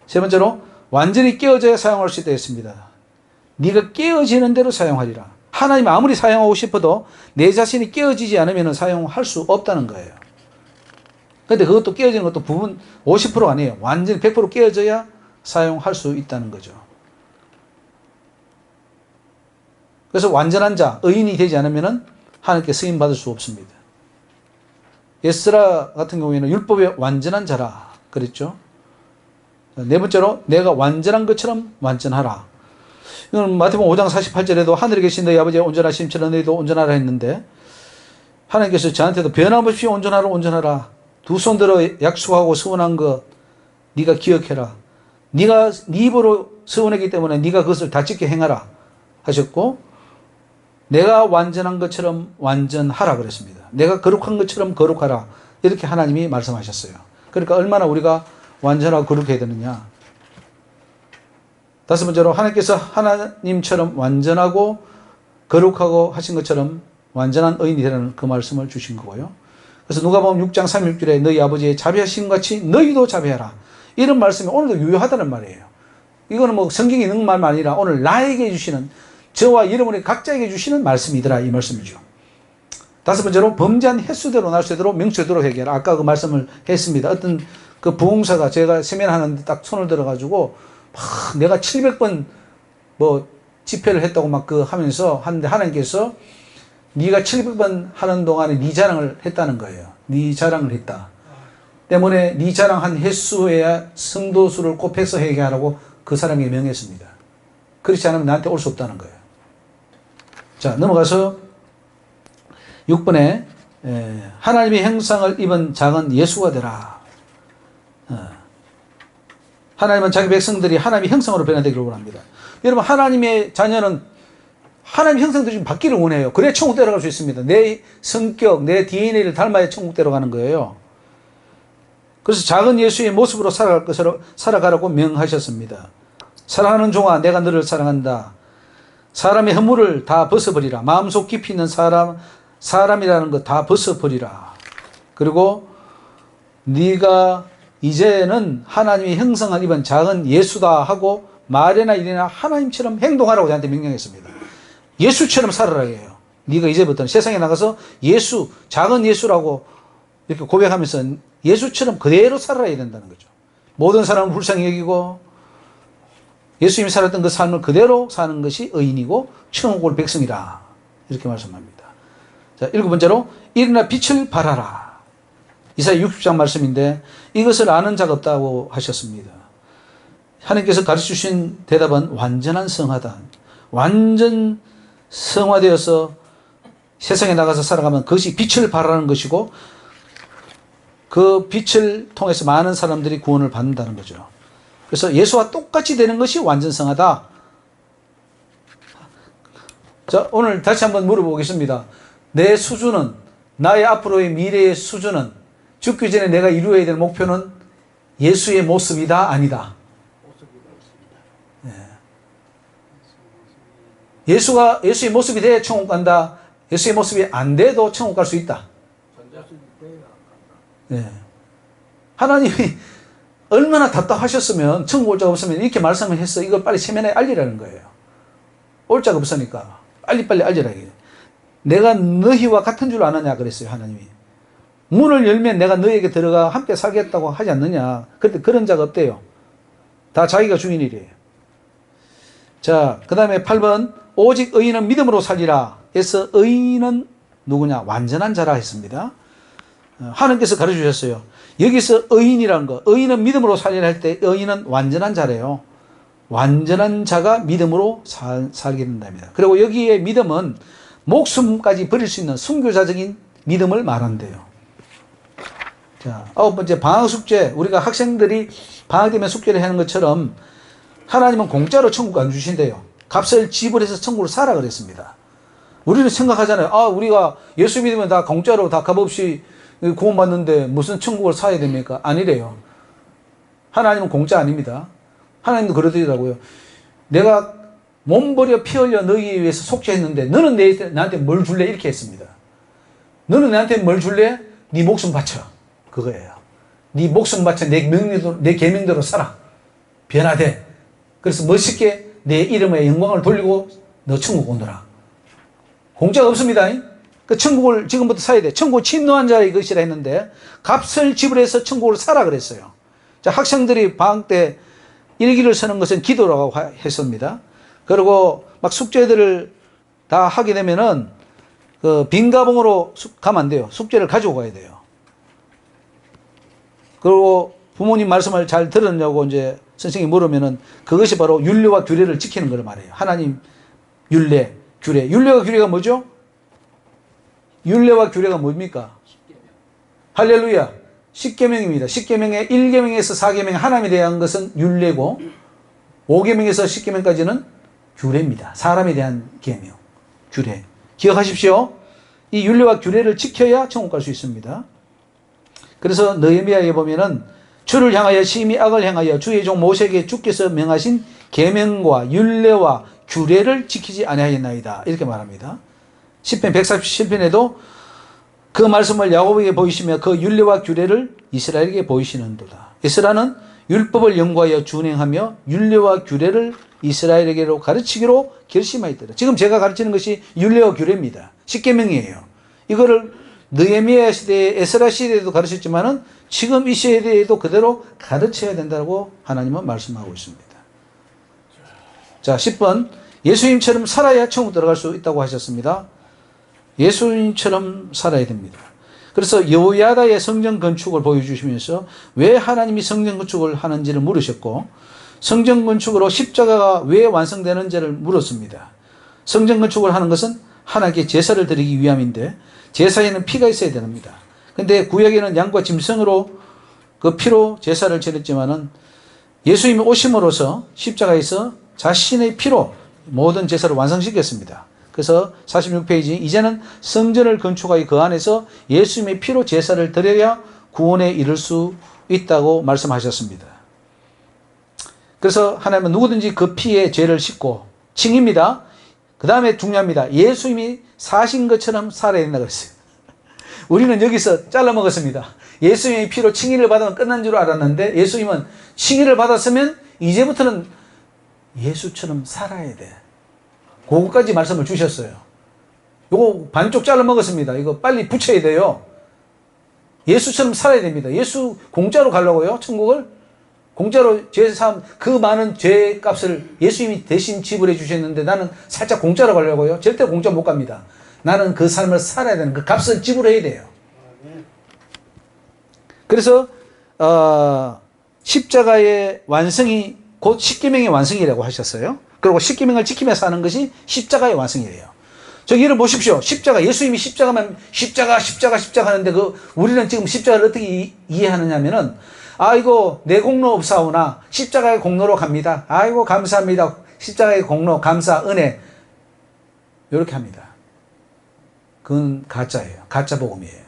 세 번째로 완전히 깨어져야 사용할 수 있다 했습니다. 네가 깨어지는 대로 사용하리라. 하나님 아무리 사용하고 싶어도 내 자신이 깨어지지 않으면 사용할 수 없다는 거예요. 그런데 그것도 깨어지는 것도 부분 50% 아니에요. 완전히 100% 깨어져야 사용할 수 있다는 거죠. 그래서 완전한 자, 의인이 되지 않으면 하나님께 쓰임 받을 수 없습니다. 에스라 같은 경우에는 율법의 완전한 자라 그랬죠. 네 번째로 내가 완전한 것처럼 완전하라. 이건 마태복음 5장 48절에도 하늘에 계신 너희 아버지의 온전하심처럼 너희도 온전하라 했는데 하나님께서 저한테도 변함없이 온전하라 온전하라. 두 손 들어 약속하고 서원한 것 네가 기억해라. 네가 네 입으로 서원했기 때문에 네가 그것을 다 지켜 행하라 하셨고 내가 완전한 것처럼 완전하라 그랬습니다. 내가 거룩한 것처럼 거룩하라. 이렇게 하나님이 말씀하셨어요. 그러니까 얼마나 우리가 완전하고 거룩해야 되느냐. 다섯 번째로 하나님께서 하나님처럼 완전하고 거룩하고 하신 것처럼 완전한 의인이 되라는 그 말씀을 주신 거고요. 그래서 누가복음 6장 36절에 너희 아버지의 자비하신 같이 너희도 자비하라. 이런 말씀이 오늘도 유효하다는 말이에요. 이거는 뭐 성경이 있는 말만 아니라 오늘 나에게 주시는 저와 여러분의 각자에게 주시는 말씀이더라 이 말씀이죠. 다섯 번째로 범죄한 횟수대로 날수대로 명수대로 회개하라. 아까 그 말씀을 했습니다. 어떤 그 부흥사가 제가 세면하는데 딱 손을 들어가지고 막 내가 700번 뭐 집회를 했다고 막 그 하면서 하는데 하나님께서 네가 700번 하는 동안에 네 자랑을 했다는 거예요. 네 자랑을 했다. 때문에 네 자랑한 횟수에 성도 수를 곱해서 회개하라고 그 사람에게 명했습니다. 그렇지 않으면 나한테 올 수 없다는 거예요. 자, 넘어가서 6번에 하나님의 형상을 입은 작은 예수가 되라. 하나님은 자기 백성들이 하나님의 형상으로 변화되기를 원합니다. 여러분 하나님의 자녀는 하나님의 형상도 좀 바뀌기를 원해요. 그래야 천국 데려갈 수 있습니다. 내 성격, 내 DNA를 닮아야 천국 데려가는 거예요. 그래서 작은 예수의 모습으로 살아가라고 명하셨습니다. 사랑하는 종아 내가 너를 사랑한다. 사람의 허물을 다 벗어버리라. 마음속 깊이 있는 사람이라는 것 다 벗어버리라. 그리고 네가 이제는 하나님의 형상을 입은 작은 예수다 하고 말이나 일이나 하나님처럼 행동하라고 저한테 명령했습니다. 예수처럼 살아라 해요. 네가 이제부터는 세상에 나가서 예수, 작은 예수라고 이렇게 고백하면서 예수처럼 그대로 살아야 된다는 거죠. 모든 사람을 불쌍히 여기고 예수님이 살았던 그 삶을 그대로 사는 것이 의인이고 천국 올 백성이라 이렇게 말씀합니다. 자, 일곱 번째로 일어나 빛을 발하라. 이사야 60장 말씀인데 이것을 아는 자가 없다고 하셨습니다. 하나님께서 가르쳐주신 대답은 완전한 성화다. 완전 성화되어서 세상에 나가서 살아가면 그것이 빛을 발하는 것이고 그 빛을 통해서 많은 사람들이 구원을 받는다는 거죠. 그래서 예수와 똑같이 되는 것이 완전 성화다. 자, 오늘 다시 한번 물어보겠습니다. 내 수준은, 나의 앞으로의 미래의 수준은, 죽기 전에 내가 이루어야 될 목표는 예수의 모습이다, 아니다? 예수의 모습이 돼야 천국 간다. 예수의 모습이 안 돼도 천국 갈 수 있다. 네. 하나님이 얼마나 답답하셨으면 천국 올 자가 없으면 이렇게 말씀을 해서 이걸 빨리 세면에 알리라는 거예요. 올 자가 없으니까 빨리빨리 알리라. 내가 너희와 같은 줄 아느냐 그랬어요. 하나님이. 문을 열면 내가 너희에게 들어가 함께 살겠다고 하지 않느냐. 그런데 그런 자가 없대요. 다 자기가 주인이래요. 자, 그 다음에 8번 오직 의인은 믿음으로 살리라 해서 의인은 누구냐? 완전한 자라 했습니다. 하나님께서 가르쳐주셨어요. 여기서 의인이라는 거, 의인은 믿음으로 살리라 할 때 의인은 완전한 자래요. 완전한 자가 믿음으로 살게 된답니다. 그리고 여기에 믿음은 목숨까지 버릴 수 있는 순교자적인 믿음을 말한대요. 자, 아홉 번째 방학 숙제. 우리가 학생들이 방학 되면 숙제를 하는 것처럼 하나님은 공짜로 천국 안 주신대요. 값을 지불해서 천국을 사라 그랬습니다. 우리는 생각하잖아요. 아, 우리가 예수 믿으면 다 공짜로 다 값없이 구원받는데 무슨 천국을 사야 됩니까? 아니래요. 하나님은 공짜 아닙니다. 하나님도 그러더라고요. 내가 몸버려 피 흘려 너희에 위해서 속죄했는데 너는 나한테 뭘 줄래? 이렇게 했습니다. 너는 나한테 뭘 줄래? 네 목숨 바쳐. 그거예요. 네 목숨 바쳐 내 계명대로 살아. 변화돼. 그래서 멋있게 내 이름에 영광을 돌리고 너 천국 오너라. 공짜가 없습니다. 그 천국을 지금부터 사야 돼. 천국 침노한 자의 것이라 했는데 값을 지불해서 천국을 사라 그랬어요. 자, 학생들이 방학 때 일기를 쓰는 것은 기도라고 했습니다. 그리고 막 숙제들을 다 하게 되면은 그 빈가봉으로 가면 안 돼요. 숙제를 가지고 가야 돼요. 그리고 부모님 말씀을 잘 들었냐고 이제 선생님이 물으면은 그것이 바로 율례와 규례를 지키는 걸 말해요. 하나님 율례, 규례. 율례와 규례가 뭐죠? 율례와 규례가 뭡니까? 할렐루야. 10계명입니다. 10계명의 1계명에서 4계명 하나님에 대한 것은 율례고 5계명에서 10계명까지는 규례입니다. 사람에 대한 계명, 규례. 기억하십시오. 이 율례와 규례를 지켜야 천국 갈 수 있습니다. 그래서 느헤미야에 보면은 주를 향하여 심히 악을 행하여 주의 종 모세에게 주께서 명하신 계명과 율례와 규례를 지키지 아니하였나이다. 이렇게 말합니다. 시편 147편에도 그 말씀을 야곱에게 보이시며 그 율례와 규례를 이스라엘에게 보이시는도다. 에스라는 율법을 연구하여 준행하며 율례와 규례를 이스라엘에게로 가르치기로 결심하였더라. 지금 제가 가르치는 것이 율례와 규례입니다. 십계명이에요. 이거를 느헤미야 시대에 에스라 시대에도 가르쳤지만은 지금 이 시대에도 그대로 가르쳐야 된다고 하나님은 말씀하고 있습니다. 자, 10번. 예수님처럼 살아야 천국 들어갈 수 있다고 하셨습니다. 예수님처럼 살아야 됩니다. 그래서 여호야다의 성전 건축을 보여주시면서 왜 하나님이 성전 건축을 하는지를 물으셨고 성전 건축으로 십자가가 왜 완성되는지를 물었습니다. 성전 건축을 하는 것은 하나님께 제사를 드리기 위함인데 제사에는 피가 있어야 됩니다. 근데 구약에는 양과 짐승으로 그 피로 제사를 지냈지만은 예수님이 오심으로써 십자가에서 자신의 피로 모든 제사를 완성시켰습니다. 그래서 46페이지 이제는 성전을 건축하여 그 안에서 예수님의 피로 제사를 드려야 구원에 이를 수 있다고 말씀하셨습니다. 그래서 하나님은 누구든지 그 피에 죄를 씻고 칭입니다. 그 다음에 중요합니다. 예수님이 사신 것처럼 살아야 된다고 그랬어요. 우리는 여기서 잘라 먹었습니다. 예수님의 피로 칭의를 받으면 끝난 줄 알았는데 예수님은 칭의를 받았으면 이제부터는 예수처럼 살아야 돼. 그거까지 말씀을 주셨어요. 요거 반쪽 잘라 먹었습니다. 이거 빨리 붙여야 돼요. 예수처럼 살아야 됩니다. 예수 공짜로 가려고요? 천국을? 공짜로 죄사함 그 많은 죄값을 예수님이 대신 지불해 주셨는데 나는 살짝 공짜로 가려고요? 절대 공짜 못 갑니다. 나는 그 삶을 살아야 되는 그 값을 지불해야 돼요. 그래서 십자가의 완성이 곧 십계명의 완성이라고 하셨어요. 그리고 십계명을 지키면서 사는 것이 십자가의 완성이에요. 저기를 보십시오. 십자가, 예수님이 십자가만 십자가 하는데 우리는 지금 십자가를 어떻게 이해하느냐면은 아이고 내 공로 없사오나 십자가의 공로로 갑니다. 아이고 감사합니다. 십자가의 공로 감사 은혜 이렇게 합니다. 그건 가짜예요. 가짜 복음이에요.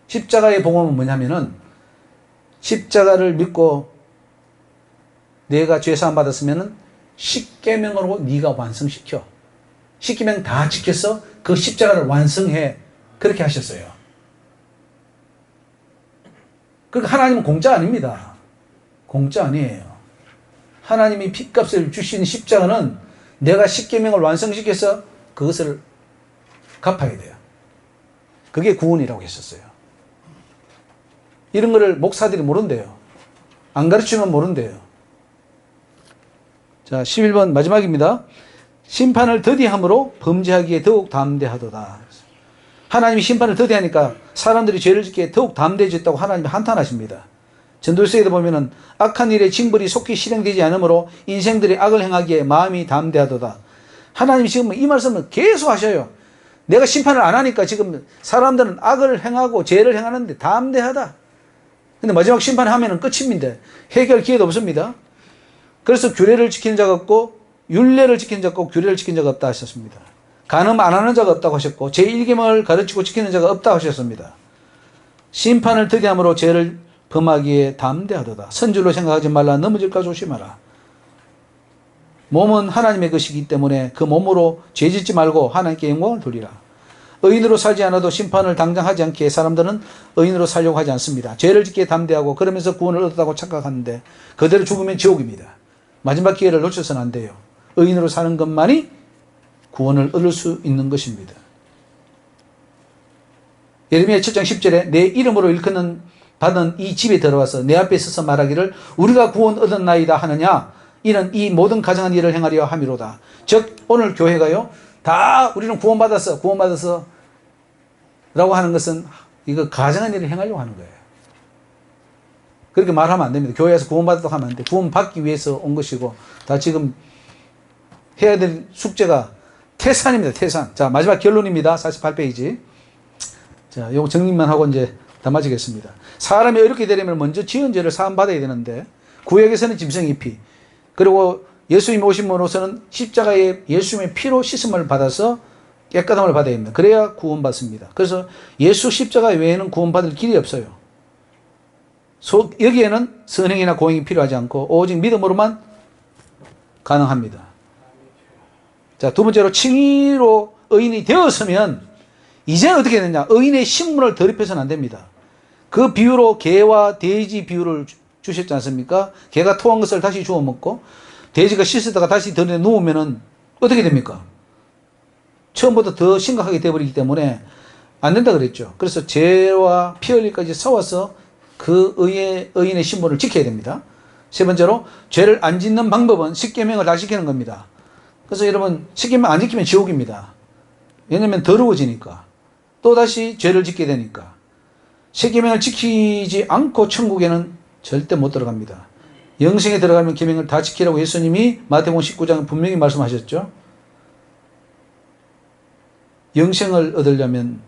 십자가의 복음은 뭐냐면은 십자가를 믿고 내가 죄사함 받았으면은 십계명으로 네가 완성시켜. 십계명 다 지켜서 그 십자가를 완성해. 그렇게 하셨어요. 그러니까 하나님은 공짜 아닙니다. 공짜 아니에요. 하나님이 핏값을 주신 십자가는 내가 십계명을 완성시켜서 그것을 갚아야 돼요. 그게 구원이라고 했었어요. 이런 거를 목사들이 모른대요. 안 가르치면 모른대요. 자, 11번 마지막입니다. 심판을 더디함으로 범죄하기에 더욱 담대하도다. 하나님이 심판을 더디하니까 사람들이 죄를 짓기에 더욱 담대해졌다고 하나님이 한탄하십니다. 전도서에도 보면은 악한 일에 징벌이 속히 실행되지 않으므로 인생들이 악을 행하기에 마음이 담대하도다. 하나님이 지금 이 말씀을 계속 하셔요. 내가 심판을 안 하니까 지금 사람들은 악을 행하고 죄를 행하는데 담대하다. 근데 마지막 심판하면은 끝입니다. 해결 기회도 없습니다. 그래서 규례를 지키는 자가 없고 율례를 지키는 자가 없고 규례를 지키는 자가 없다 하셨습니다. 간음 안 하는 자가 없다고 하셨고 제1계명을 가르치고 지키는 자가 없다고 하셨습니다. 심판을 더디함으로 죄를 범하기에 담대하도다. 선줄로 생각하지 말라. 넘어질까 조심하라. 몸은 하나님의 것이기 때문에 그 몸으로 죄짓지 말고 하나님께 영광을 돌리라. 의인으로 살지 않아도 심판을 당장 하지 않기에 사람들은 의인으로 살려고 하지 않습니다. 죄를 짓기에 담대하고 그러면서 구원을 얻었다고 착각하는데 그대로 죽으면 지옥입니다. 마지막 기회를 놓쳐서는 안 돼요. 의인으로 사는 것만이 구원을 얻을 수 있는 것입니다. 예레미야 7장 10절에 내 이름으로 일컫는 받은 이 집에 들어와서 내 앞에 서서 말하기를 우리가 구원 얻었나이다 하느냐 이는 이 모든 가정한 일을 행하려 함이로다. 즉 오늘 교회가요 다 우리는 구원받았어 라고 하는 것은 이거 가정한 일을 행하려고 하는 거예요. 그렇게 말하면 안 됩니다. 교회에서 구원받았다고 하면 안 돼. 구원받기 위해서 온 것이고 다 지금 해야 될 숙제가 태산입니다. 태산. 자, 마지막 결론입니다. 48페이지. 자, 요거 정리만 하고 이제 다 마치겠습니다. 사람이 어렵게 되려면 먼저 지은 죄를 사함받아야 되는데 구약에서는 짐승의 피 그리고 예수님 오신 분으로서는 십자가에 예수님의 피로 씻음을 받아서 깨끗함을 받아야 됩니다. 그래야 구원받습니다. 그래서 예수 십자가 외에는 구원받을 길이 없어요. 여기에는 선행이나 고행이 필요하지 않고 오직 믿음으로만 가능합니다. 자, 두 번째로 칭의로 의인이 되었으면 이제는 어떻게 되느냐? 의인의 신분을 더럽혀서는 안 됩니다. 그 비유로 개와 돼지 비유를 주셨지 않습니까? 개가 토한 것을 다시 주워 먹고 돼지가 씻었다가 다시 들에 누우면은 어떻게 됩니까? 처음부터 더 심각하게 되어버리기 때문에 안 된다 그랬죠. 그래서 죄와 피 흘릴까지 싸워서 그 의인의 신분을 지켜야 됩니다. 세 번째로 죄를 안 짓는 방법은 십계명을 다 지키는 겁니다. 그래서 여러분 십계명 안 지키면 지옥입니다. 왜냐하면 더러워지니까 또다시 죄를 짓게 되니까 십계명을 지키지 않고 천국에는 절대 못 들어갑니다. 영생에 들어가면 계명을 다 지키라고 예수님이 마태복음 19장 분명히 말씀하셨죠. 영생을 얻으려면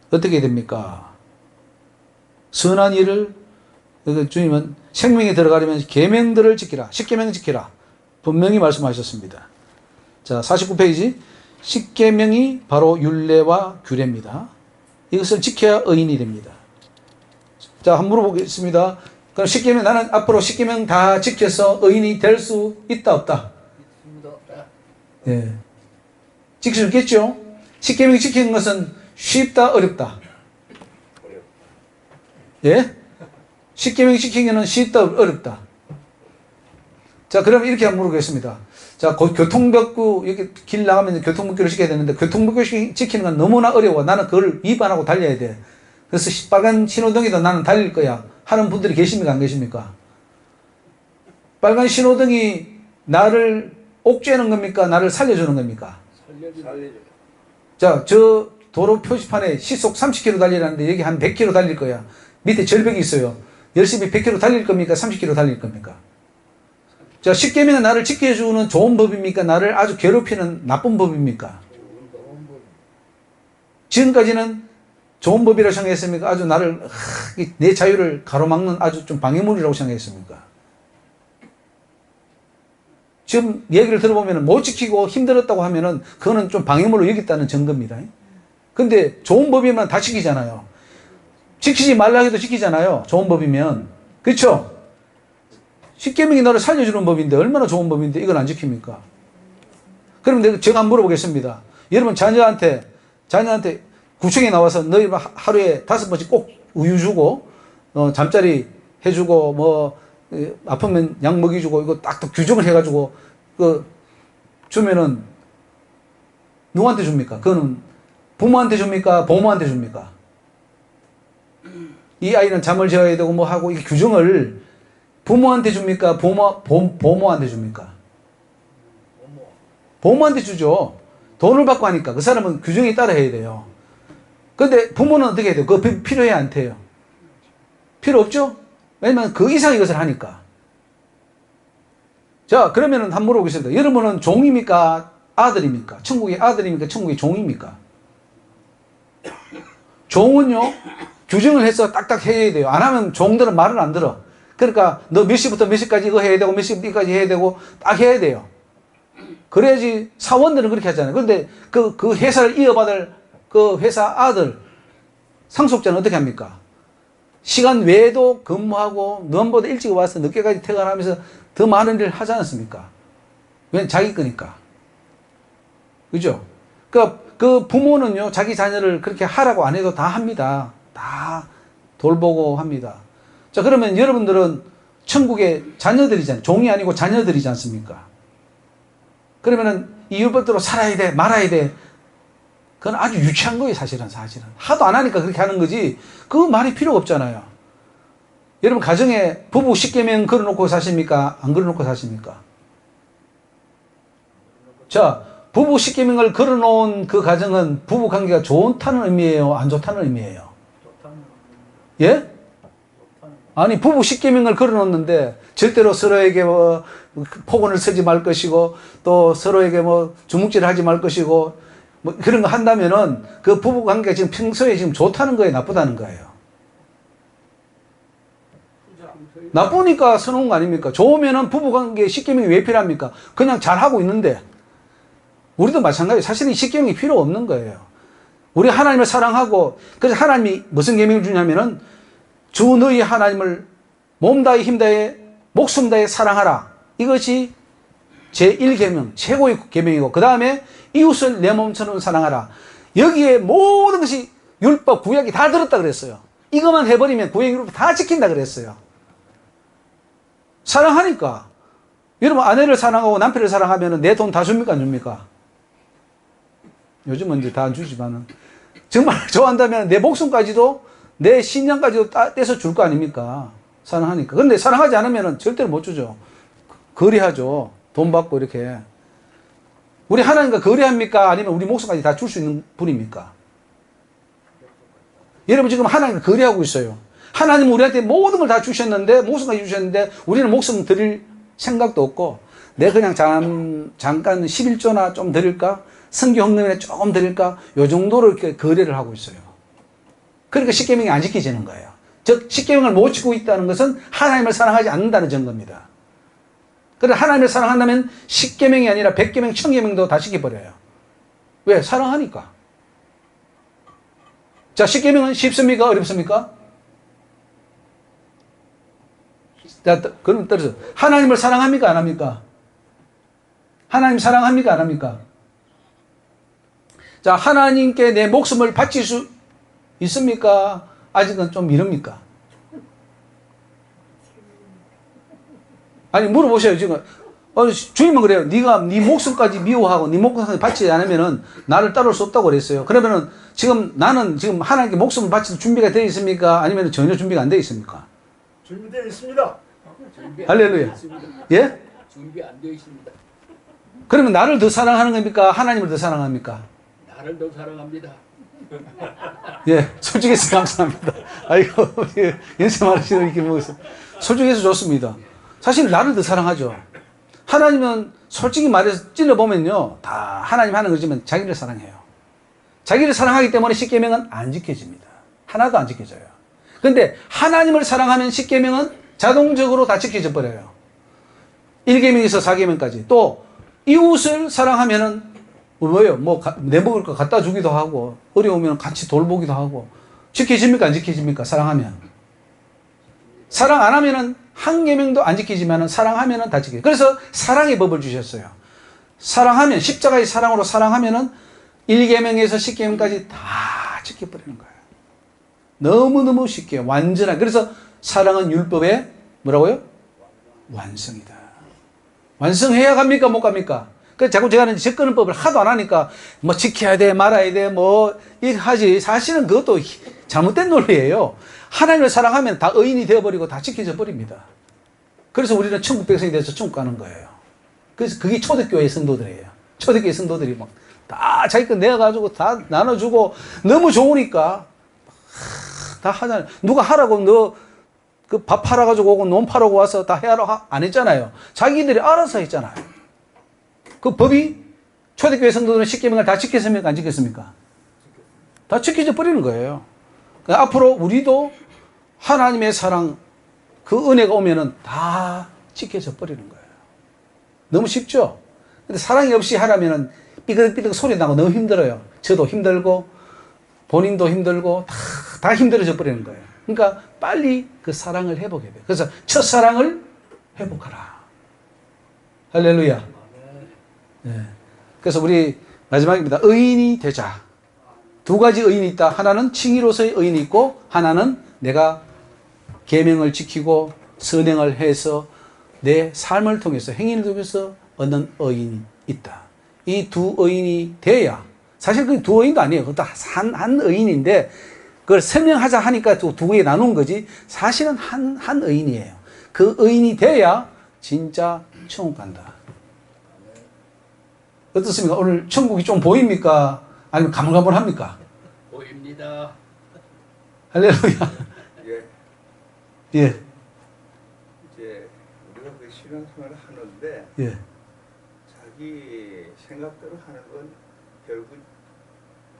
어떻게 됩니까? 선한 일을 주님은 생명에 들어가려면 계명들을 지키라. 십계명을 지키라. 분명히 말씀하셨습니다. 자, 49페이지. 십계명이 바로 율례와 규례입니다. 이것을 지켜야 의인이 됩니다. 자, 한번 물어보겠습니다. 그럼 십계명 나는 앞으로 십계명 다 지켜서 의인이 될 수 있다 없다? 예. 지킬 수 있겠죠? 십계명 지키는 것은 쉽다 어렵다? 예? 십계명 지키기는 쉽다 어렵다? 자, 그럼 이렇게 한번 물어보겠습니다. 자, 교통벽구 이렇게 길 나가면 교통벽구를 지켜야 되는데 교통벽구 지키는 건 너무나 어려워. 나는 그걸 위반하고 달려야 돼. 그래서 빨간 신호등에도 나는 달릴 거야 하는 분들이 계십니까 안 계십니까? 빨간 신호등이 나를 옥죄는 겁니까? 나를 살려주는 겁니까? 살려줘. 자, 저 도로 표지판에 시속 30km 달리라는데 여기 한 100km 달릴 거야. 밑에 절벽이 있어요. 열심히 100km 달릴 겁니까? 30km 달릴 겁니까? 자, 십계명은 나를 지켜주는 좋은 법입니까? 나를 아주 괴롭히는 나쁜 법입니까? 지금까지는 좋은 법이라고 생각했습니까? 아주 나를 내 자유를 가로막는 아주 좀 방해물이라고 생각했습니까? 지금 얘기를 들어보면 못 지키고 힘들었다고 하면은 그거는 좀 방해물로 여겼다는 증거입니다. 근데 좋은 법이면 다 지키잖아요. 지키지 말라 해도 지키잖아요. 좋은 법이면. 그렇죠? 십계명이 너를 살려주는 법인데 얼마나 좋은 법인데 이걸 안 지킵니까? 그럼 제가 한번 물어보겠습니다. 여러분 자녀한테 구청에 나와서 너희 하루에 5번씩 꼭 우유 주고 잠자리 해주고 뭐 아프면 약 먹이주고 이거 딱딱 규정을 해가지고 주면은 누구한테 줍니까? 그거는 부모한테 줍니까? 보모한테 줍니까? 이 아이는 잠을 재워야 되고 뭐 하고 이 규정을 부모한테 줍니까? 보모한테 줍니까? 보모한테 주죠. 돈을 받고 하니까 그 사람은 규정에 따라 해야 돼요. 근데 부모는 어떻게 해야 돼요? 그거 필요해 안 돼요? 필요 없죠? 왜냐면 그 이상 이것을 하니까. 자, 그러면은 한번 물어보겠습니다. 여러분은 종입니까? 아들입니까? 천국의 아들입니까? 천국의 종입니까? 종은요, 규정을 해서 딱딱 해야 돼요. 안 하면 종들은 말을 안 들어. 그러니까 너 몇 시부터 몇 시까지 이거 해야 되고 몇 시부터 이까지 해야 되고 딱 해야 돼요. 그래야지 사원들은 그렇게 하잖아요. 그런데 그 회사를 이어받을 그 회사 아들, 상속자는 어떻게 합니까? 시간 외에도 근무하고 넘보다 일찍 와서 늦게까지 퇴근하면서 더 많은 일을 하지 않습니까? 왜? 자기 거니까. 그죠? 그 부모는요, 자기 자녀를 그렇게 하라고 안 해도 다 합니다. 다 돌보고 합니다. 자, 그러면 여러분들은 천국의 자녀들이잖아요. 종이 아니고 자녀들이지 않습니까? 그러면은 이 율법대로 살아야 돼, 말아야 돼. 그건 아주 유치한 거예요, 사실은. 하도 안 하니까 그렇게 하는 거지. 그 말이 필요 없잖아요. 여러분 가정에 부부 10계명 걸어놓고 사십니까? 안 걸어놓고 사십니까? 자, 부부 10계명을 걸어놓은 그 가정은 부부 관계가 좋다는 의미예요? 안 좋다는 의미예요? 예? 아니 부부 10계명을 걸어놓는데 절대로 서로에게 뭐 폭언을 쓰지 말 것이고 또 서로에게 뭐 주먹질을 하지 말 것이고 뭐 그런 거 한다면은 그 부부 관계가 지금 평소에 지금 좋다는 거예요? 나쁘다는 거예요? 나쁘니까 서놓은 거 아닙니까? 좋으면은 부부 관계에 10계명이 왜 필요합니까? 그냥 잘하고 있는데 우리도 마찬가지예요. 사실은 10계명이 필요 없는 거예요. 우리 하나님을 사랑하고 그래서 하나님이 무슨 계명을 주냐면은 주 너희 하나님을 몸 다해 힘 다해 목숨 다해 사랑하라. 이것이 제1계명 최고의 계명이고 그 다음에 이웃을 내 몸처럼 사랑하라. 여기에 모든 것이 율법 구약이 다 들었다 그랬어요. 이것만 해버리면 구약 율법 다 지킨다 그랬어요. 사랑하니까 여러분 아내를 사랑하고 남편을 사랑하면 내 돈 다 줍니까 안 줍니까? 요즘은 이제 다 안 주지만은 정말 좋아한다면 내 목숨까지도 내 신장까지도 떼서 줄 거 아닙니까? 사랑하니까. 그런데 사랑하지 않으면 절대로 못 주죠. 거래하죠. 돈 받고 이렇게. 우리 하나님과 거래합니까? 아니면 우리 목숨까지 다 줄 수 있는 분입니까? 여러분 지금 하나님과 거래하고 있어요. 하나님은 우리한테 모든 걸 다 주셨는데 목숨까지 주셨는데 우리는 목숨 드릴 생각도 없고 내 그냥 잠깐 11조나 좀 드릴까? 성경 헌금에 조금 드릴까? 요 정도로 이렇게 거래를 하고 있어요. 그러니까 10계명이 안 지켜지는 거예요. 즉 10계명을 못 지키고 있다는 것은 하나님을 사랑하지 않는다는 증거입니다. 그래 하나님을 사랑한다면 10계명이 아니라 100계명, 1000계명도 다 지켜버려요. 왜? 사랑하니까. 자, 10계명은 쉽습니까? 어렵습니까? 자, 그럼 떨어져. 하나님을 사랑합니까? 안 합니까? 하나님 사랑합니까? 안 합니까? 자, 하나님께 내 목숨을 바칠 수 있습니까? 아직은 좀 이릅니까? 아니 물어보세요. 지금 주님은 그래요. 네가 네 목숨까지 미워하고 네 목숨까지 바치지 않으면은 나를 따를 수 없다고 그랬어요. 그러면은 지금 나는 지금 하나님께 목숨을 바칠 준비가 되어 있습니까? 아니면 전혀 준비가 안 되어 있습니까? 준비되어 있습니다. 할렐루야. 예? 준비 안 되어 있습니다. 그러면 나를 더 사랑하는 겁니까? 하나님을 더 사랑합니까? 나를 더 사랑합니다. 예, 솔직해서 감사합니다. 아이고, 연습하시는 이렇게 보고서 솔직해서 좋습니다. 사실 나를 더 사랑하죠. 하나님은 솔직히 말해서 찔러보면요, 다 하나님 하는 거지만 자기를 사랑해요. 자기를 사랑하기 때문에 10계명은 안 지켜집니다. 하나도 안 지켜져요. 근데 하나님을 사랑하면 10계명은 자동적으로 다 지켜져 버려요. 1계명에서 4계명까지. 또 이웃을 사랑하면은 뭐예요? 뭐 내 먹을 거 갖다 주기도 하고 어려우면 같이 돌보기도 하고 지켜집니까? 안 지켜집니까? 사랑하면. 사랑 안 하면은 한 계명도 안 지키지만은 사랑하면은 다 지켜요. 그래서 사랑의 법을 주셨어요. 사랑하면 십자가의 사랑으로 사랑하면은 1계명에서 10계명까지 다 지켜버리는 거예요. 너무너무 쉽게 완전하게. 그래서 사랑은 율법의 뭐라고요? 완성이다. 완성해야 갑니까? 못 갑니까? 그래서 자꾸 제가 접근은 법을 하도 안 하니까 뭐 지켜야 돼 말아야 돼 뭐 이거 하지. 사실은 그것도 잘못된 논리예요. 하나님을 사랑하면 다 의인이 되어버리고 다 지켜져 버립니다. 그래서 우리는 천국 백성이 돼서 천국 가는 거예요. 그래서 그게 초대교회 성도들이에요. 초대교회 성도들이 막 다 자기 거 내가지고 다 나눠주고 너무 좋으니까 다 하잖아요. 누가 하라고 너 그 밥 팔아가지고 오고 논 팔아고 와서 다 해라고 안 했잖아요. 자기들이 알아서 했잖아요. 그 법이 초대교회 성도들은 10계명을 다 지켰습니까? 안 지켰습니까? 다 지켜져 버리는 거예요. 그러니까 앞으로 우리도 하나님의 사랑, 그 은혜가 오면은 다 지켜져 버리는 거예요. 너무 쉽죠? 근데 사랑이 없이 하라면은 삐그덕삐그덕 소리 나고 너무 힘들어요. 저도 힘들고, 본인도 힘들고, 다 힘들어져 버리는 거예요. 그러니까 빨리 그 사랑을 회복해야 돼요. 그래서 첫사랑을 회복하라. 할렐루야. 네. 그래서 우리 마지막입니다. 의인이 되자. 두 가지 의인이 있다. 하나는 칭의로서의 의인이 있고 하나는 내가 계명을 지키고 선행을 해서 내 삶을 통해서 행위를 통해서 얻는 의인이 있다. 이 두 의인이 돼야 사실 그 두 의인도 아니에요. 그것도 한 의인인데 그걸 설명하자 하니까 두 개에 나눈 거지 사실은 한 의인이에요. 그 의인이 돼야 진짜 천국 간다. 어떻습니까? 오늘 천국이 좀 보입니까? 아니면 가물가물합니까? 보입니다. 할렐루야. 예, 예, 이제 우리가 그 신앙생활을 하는데 예, 자기 생각대로 하는 건 결국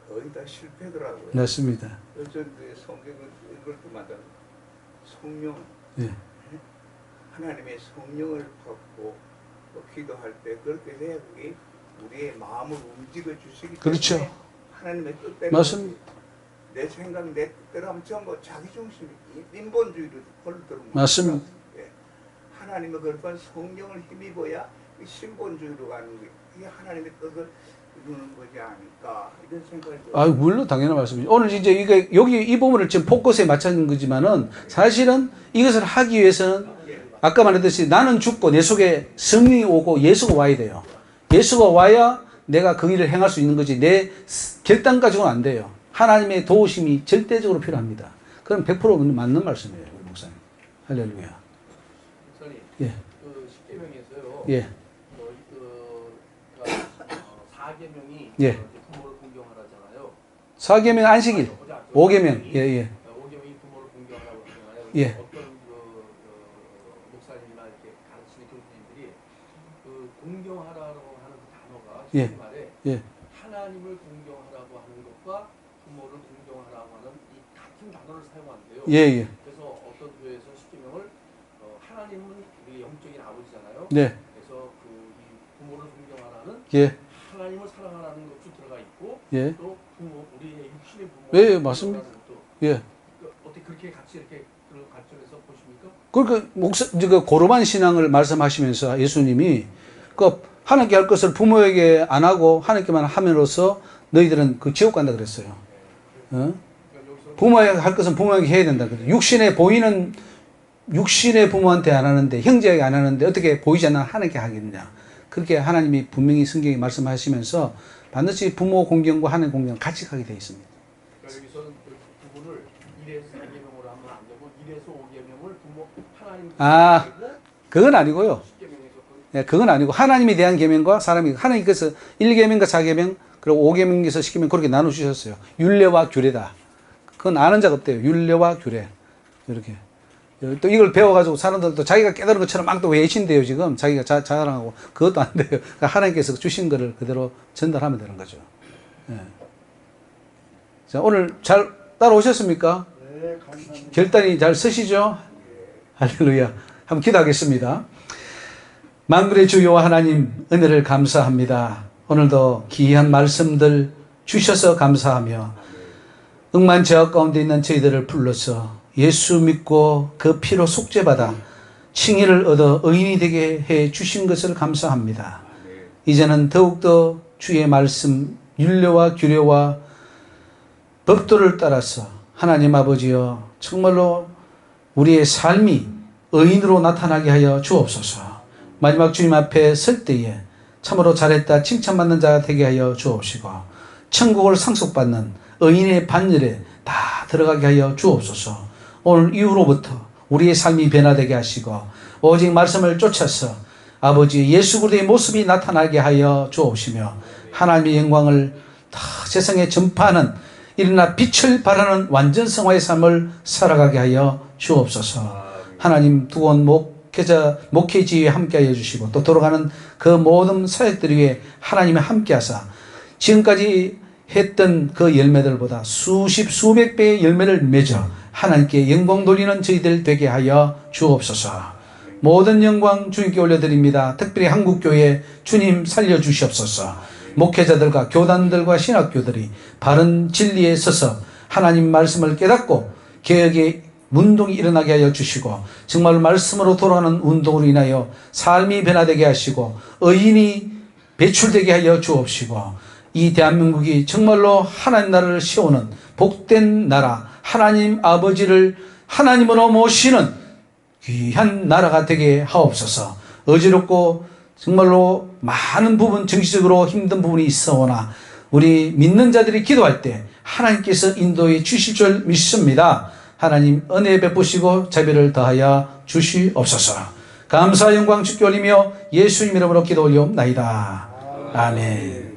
거의 다 실패더라고요. 맞습니다. 요즘 그 성경을 읽을 때마다 성령, 예, 하나님의 성령을 받고 또 기도할 때 그렇게 해야 그게 우리의 마음을 움직여 주시기 때문에 그렇죠. 하나님의 뜻대로 맞습니다. 내 생각 내 뜻대로 하면 전부 자기 중심이 인본주의로 헐들어 맞습니다. 예. 하나님의 그런 성령을 힘입어야 이 신본주의로 가는 게 이게 하나님의 뜻을 이루는 거지 않을까 이런 생각이 들어요. 아, 물론 당연한 말씀이죠. 오늘 이제 이게 여기 이 부분을 지금 포커스에 맞춰진 거지만은 사실은 이것을 하기 위해서는 아까 말했듯이 나는 죽고 내 속에 성령이 오고 예수가 와야 돼요. 예수가 와야 내가 그 일을 행할 수 있는 거지 내 결단 가지고는 안 돼요. 하나님의 도우심이 절대적으로 필요합니다. 그럼 100% 맞는 말씀이에요, 목사님. 할렐루야. 목사님, 예, 그 십계명에서요. 예, 사계명이 예. 부모를 공경하라잖아요. 4계명 안식일, 5계명, 예, 예, 5계명이 부모를 공경하라고 하잖아요. 예. 어떤 목사님이나 이렇게 가르치는 교수님들이 그 공경하라고 하는 그 단어가 예. 쉽게 말해 예, 하나님을 공경하라고 하는 것과 부모를 공경하라고 하는 이 같은 단어를 사용한대요. 예, 예, 그래서 어떤 교회에서 십계명을 하나님은 우리 영적인 아버지잖아요. 네, 그래서 그 이 부모를 공경하라는 예, 하나님을 사랑하라는 것도 들어가 있고 예, 또 부모 우리의 육신의 부모 예, 맞습니다. 예. 어떻게 그렇게 같이 이렇게 그런 관점에서 보십니까? 그러니까 그 고르반 신앙을 말씀하시면서 예수님이 그 하나님께 할 것을 부모에게 안 하고 하나님께만 함으로써 너희들은 그 지옥 간다 그랬어요. 어? 부모에게 할 것은 부모에게 해야 된다 그래요. 육신의 부모한테 안 하는데 형제에게 안 하는데 어떻게 보이지 않는 하나님께 하겠느냐. 그렇게 하나님이 분명히 성경에 말씀하시면서 반드시 부모 공경과 하나님 공경을 같이 가게 되어 있습니다. 그러니까 여기서는 그 부분을 1에서 4계명으로 하면 안 되고 1에서 5계명을 부모 하나님 아, 그건 아니고요. 10계명에서 예, 그건 아니고 하나님에 대한 계명과 사람이 하나님께서 1계명과 4계명 그리고 5계명에서 10계명 그렇게 나눠 주셨어요. 율례와 규례다. 그건 아는 자가 없대요. 율례와 규례. 이렇게. 또 이걸 배워가지고 사람들도 자기가 깨달은 것처럼 막 또 외친대요, 지금. 자기가 자랑하고. 그것도 안 돼요. 그러니까 하나님께서 주신 거를 그대로 전달하면 되는 거죠. 예. 자, 오늘 잘 따라오셨습니까? 네, 감사합니다. 결단이 잘 서시죠? 할렐루야. 한번 기도하겠습니다. 만군의 주 여호와 하나님, 은혜를 감사합니다. 오늘도 귀한 말씀들 주셔서 감사하며 억만 죄악 가운데 있는 저희들을 불러서 예수 믿고 그 피로 속죄받아 칭의를 얻어 의인이 되게 해 주신 것을 감사합니다. 이제는 더욱더 주의 말씀, 율례와 규례와 법도를 따라서 하나님 아버지여 정말로 우리의 삶이 의인으로 나타나게 하여 주옵소서. 마지막 주님 앞에 설 때에 참으로 잘했다 칭찬받는 자가 되게 하여 주옵시고 천국을 상속받는 의인의 반열에 다 들어가게 하여 주옵소서. 오늘 이후로부터 우리의 삶이 변화되게 하시고 오직 말씀을 쫓아서 아버지 예수 그리스도의 모습이 나타나게 하여 주옵시며 하나님의 영광을 다 세상에 전파하는 일어나 빛을 발하는 완전 성화의 삶을 살아가게 하여 주옵소서. 하나님 두온 목회지에 함께하여 주시고 또 돌아가는 그 모든 사역들 위해 하나님이 함께하사 지금까지 했던 그 열매들보다 수십 수백 배의 열매를 맺어 하나님께 영광 돌리는 저희들 되게 하여 주옵소서. 모든 영광 주님께 올려드립니다. 특별히 한국교회 주님 살려주시옵소서. 목회자들과 교단들과 신학교들이 바른 진리에 서서 하나님 말씀을 깨닫고 개혁의 운동이 일어나게 하여 주시고 정말 말씀으로 돌아가는 운동으로 인하여 삶이 변화되게 하시고 의인이 배출되게 하여 주옵시고 이 대한민국이 정말로 하나님 나라를 세우는 복된 나라 하나님 아버지를 하나님으로 모시는 귀한 나라가 되게 하옵소서. 어지럽고 정말로 많은 부분 정치적으로 힘든 부분이 있어오나 우리 믿는 자들이 기도할 때 하나님께서 인도해 주실 줄 믿습니다. 하나님 은혜 베푸시고 자비를 더하여 주시옵소서. 감사 영광 주께 올리며 예수님 이름으로 기도 올리옵나이다. 아멘.